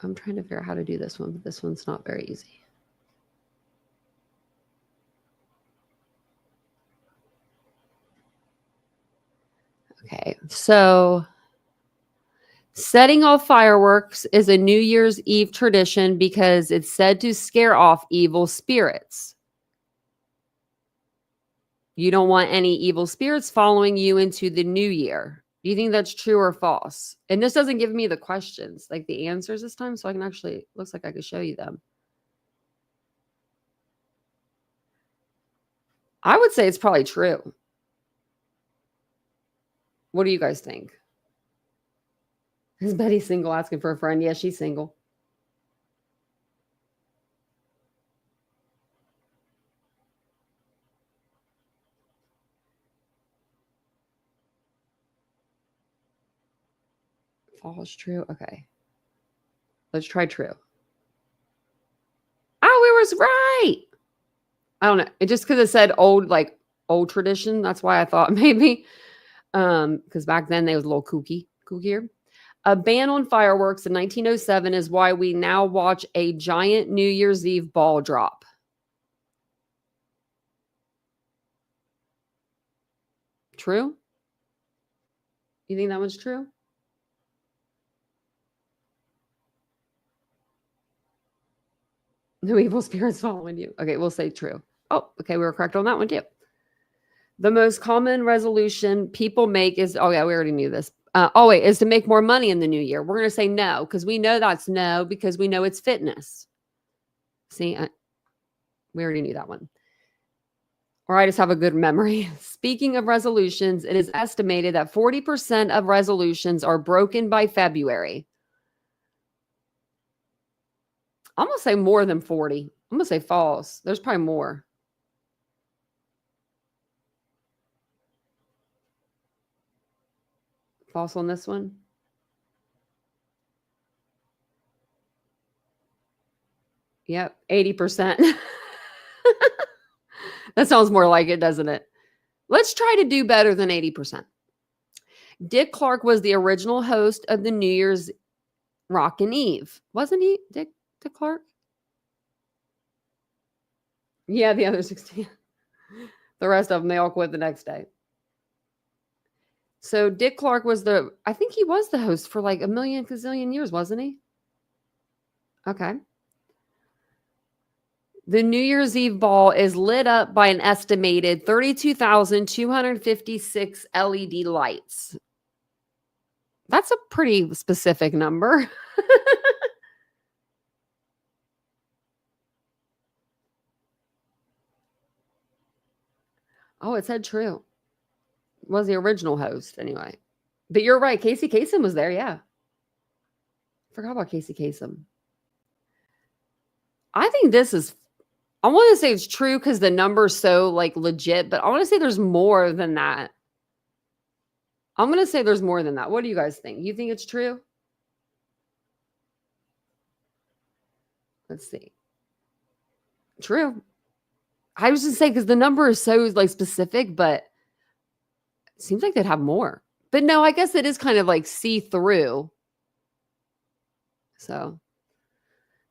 I'm trying to figure out how to do this one, but this one's not very easy. Okay, so setting off fireworks is a New Year's Eve tradition because it's said to scare off evil spirits. You don't want any evil spirits following you into the new year. Do you think that's true or false? And this doesn't give me the questions, like the answers this time, so I can actually, looks like I could show you them. I would say it's probably true. What do you guys think? Is Betty single asking for a friend? Yeah, she's single. False, true. Okay. Let's try true. Oh, it was right. I don't know. It just because it said old tradition. That's why I thought maybe. Because back then they was a little kookier. A ban on fireworks in 1907 is why we now watch a giant New Year's Eve ball drop. True? You think that one's true? No evil spirits following you. Okay, we'll say true. Oh, okay, we were correct on that one too. The most common resolution people make is, oh yeah, we already knew this. Is to make more money in the new year. We're going to say no because we know that's no because we know it's fitness. See, we already knew that one. Or I just have a good memory. Speaking of resolutions, it is estimated that 40% of resolutions are broken by February. I'm going to say more than 40. I'm going to say false. There's probably more. False on this one. Yep, 80%. That sounds more like it, doesn't it? Let's try to do better than 80%. Dick Clark was the original host of the New Year's Rockin' Eve. Wasn't he, Dick Clark? Yeah, the other 16. The rest of them, they all quit the next day. So Dick Clark was I think he was the host for like a million gazillion years, wasn't he? Okay. The New Year's Eve ball is lit up by an estimated 32,256 LED lights. That's a pretty specific number. Oh, it said true. Was the original host anyway. But you're right. Casey Kasem was there. Yeah. Forgot about Casey Kasem. I think I want to say it's true because the number's so legit, but I want to say there's more than that. I'm going to say there's more than that. What do you guys think? You think it's true? Let's see. True. I was just saying because the number is so like specific, but it seems like they'd have more. But no, I guess it is kind of like see through. So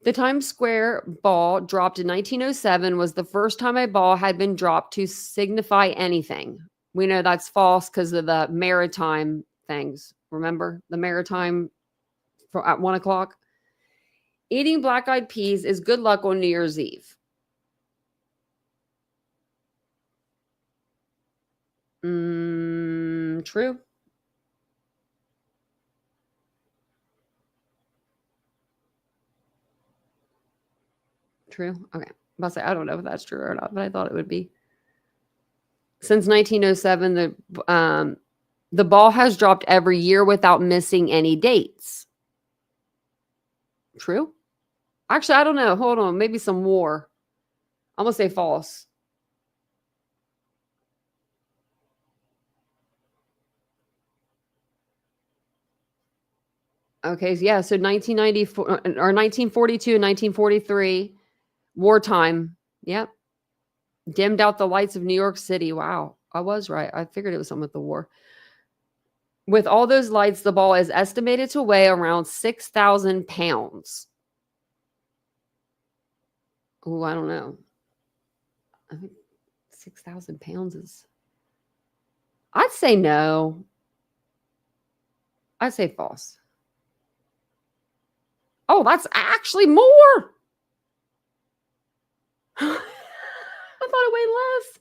the Times Square ball dropped in 1907 was the first time a ball had been dropped to signify anything. We know that's false because of the maritime things. Remember the maritime at 1 o'clock? Eating black-eyed peas is good luck on New Year's Eve. True. True. Okay. I'll say I don't know if that's true or not, but I thought it would be. Since 1907, the ball has dropped every year without missing any dates. True. Actually, I don't know. Hold on. Maybe some war. I'm going to say false. Okay. Yeah. So 1994 or 1942 and 1943, wartime. Yep. Dimmed out the lights of New York City. Wow. I was right. I figured it was something with the war. With all those lights, the ball is estimated to weigh around 6,000 pounds. Oh, I don't know. I think 6,000 pounds is. I'd say no. I'd say false. Oh, that's actually more. I thought it weighed less.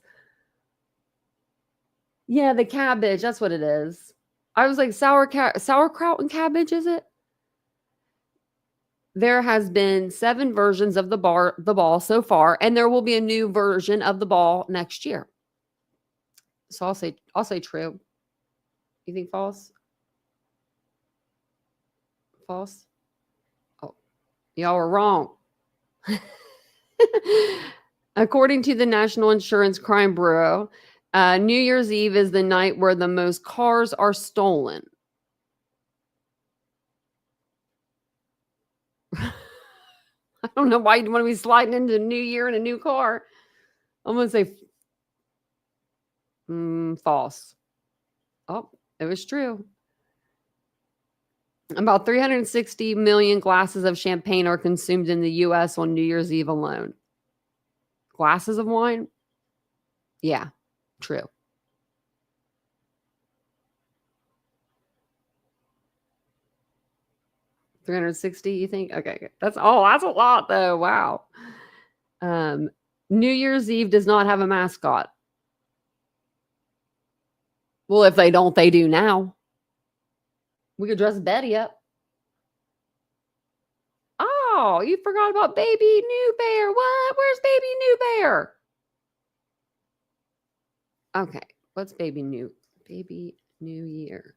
Yeah, the cabbage. That's what it is. I was like sauerkraut and cabbage, is it? There has been 7 versions of the ball so far, and there will be a new version of the ball next year. So I'll say true. You think false? False? Oh, y'all were wrong. According to the National Insurance Crime Bureau, New Year's Eve is the night where the most cars are stolen. I don't know why you'd want to be sliding into the new year in a new car. I'm going to say false. Oh, it was true. About 360 million glasses of champagne are consumed in the U.S. on New Year's Eve alone. Glasses of wine? Yeah, true. $360, you think? Okay. That's a lot though. Wow. New Year's Eve does not have a mascot. Well, if they don't, they do now. We could dress Betty up. Oh, you forgot about Baby New Bear. What? Where's Baby New Bear? Okay. What's Baby New Year?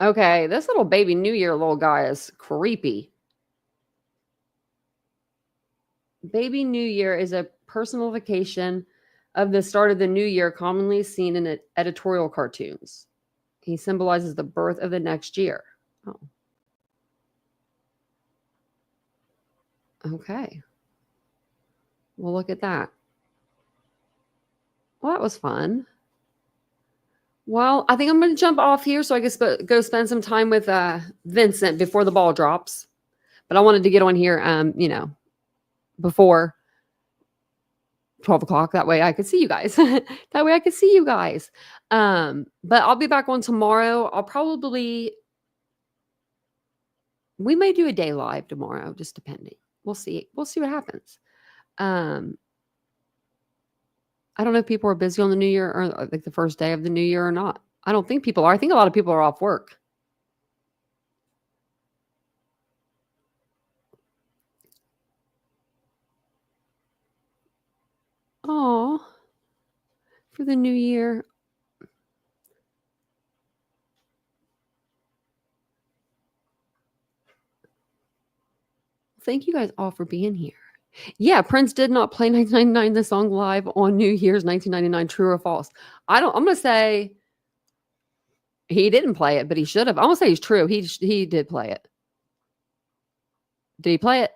Okay, this little Baby New Year little guy is creepy. Baby New Year is a personification of the start of the new year commonly seen in editorial cartoons. He symbolizes the birth of the next year. Oh. Okay. Well, look at that. Well, that was fun. Well, I think I'm going to jump off here so I can go spend some time with Vincent before the ball drops. But I wanted to get on here, before 12 o'clock. That way I could see you guys. But I'll be back on tomorrow. We may do a day live tomorrow, just depending. We'll see. We'll see what happens. I don't know if people are busy on the new year or like the first day of the new year or not. I don't think people are. I think a lot of people are off work. Oh, for the new year. Thank you guys all for being here. Yeah, Prince did not play 1999 the song live on New Year's 1999. True or false? I'm going to say He didn't play it, but he should have. I won't say he's true. He did play it. Did he play it?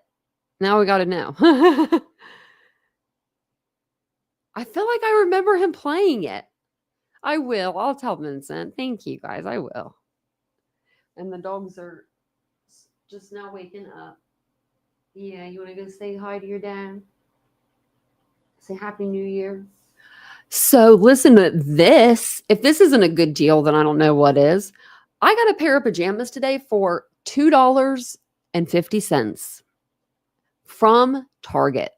Now we got to know. I feel like I remember him playing it. I will. I'll tell Vincent. Thank you, guys. I will. And the dogs are just now waking up. Yeah, you want to go say hi to your dad? Say Happy New Year. So listen to this. If this isn't a good deal, then I don't know what is. I got a pair of pajamas today for $2.50 from Target.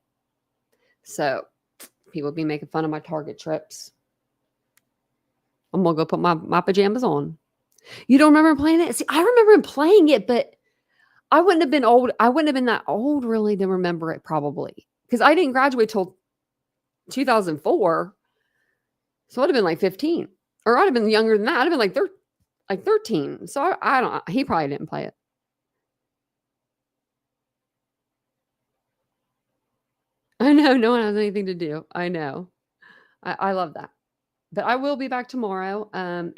So people be making fun of my Target trips. I'm gonna go put my pajamas on. You don't remember playing it? See, I remember him playing it, but I wouldn't have been old. I wouldn't have been that old really to remember it probably. Because I didn't graduate till 2004. So I'd have been like 15. Or I'd have been younger than that. I'd have been like 13. So I don't, he probably didn't play it. I know no one has anything to do. I know. I love that. But I will be back tomorrow. And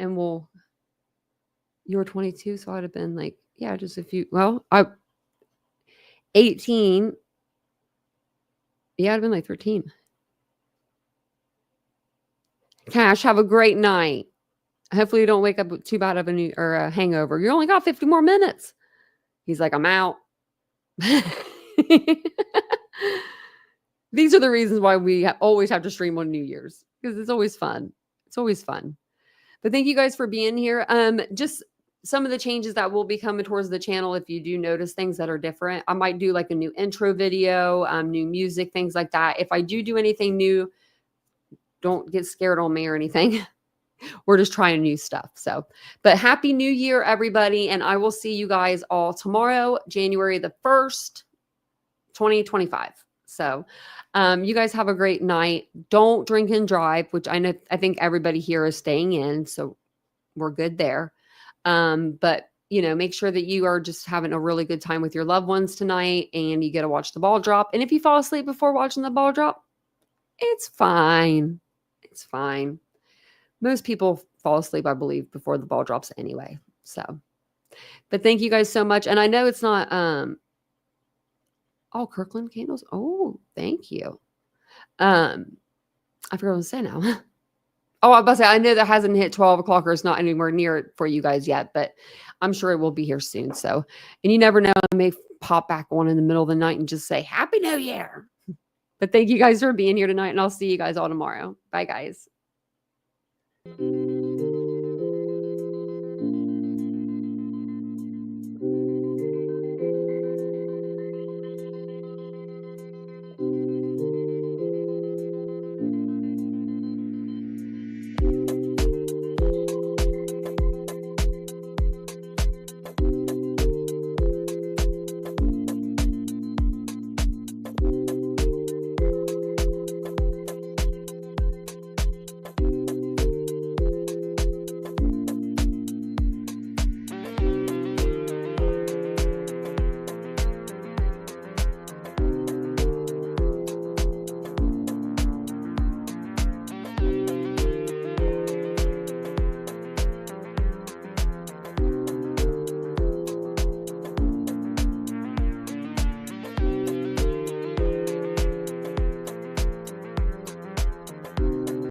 you were 22, so I'd have been like, yeah, just a few. Well, 18. Yeah, I'd have been like 13. Cash, have a great night. Hopefully you don't wake up too bad of a hangover. You only got 50 more minutes. He's like, I'm out. These are the reasons why we always have to stream on New Year's, because it's always fun. It's always fun. But thank you guys for being here. Just some of the changes that will be coming towards the channel. If you do notice things that are different, I might do like a new intro video, new music, things like that. If I do anything new, don't get scared on me or anything. We're just trying new stuff. So, but Happy New Year, everybody. And I will see you guys all tomorrow, January the 1st, 2025. So, you guys have a great night. Don't drink and drive, which I think everybody here is staying in. So we're good there. But make sure that you are just having a really good time with your loved ones tonight, and you get to watch the ball drop. And if you fall asleep before watching the ball drop, it's fine. It's fine. Most people fall asleep, I believe, before the ball drops anyway. So, but thank you guys so much. And I know it's not, Kirkland candles. Oh, thank you. I forgot what I was saying now. Oh, I was about to say, I know that hasn't hit 12 o'clock or it's not anywhere near it for you guys yet, but I'm sure it will be here soon. So, and you never know, I may pop back on in the middle of the night and just say Happy New Year. But thank you guys for being here tonight, and I'll see you guys all tomorrow. Bye, guys.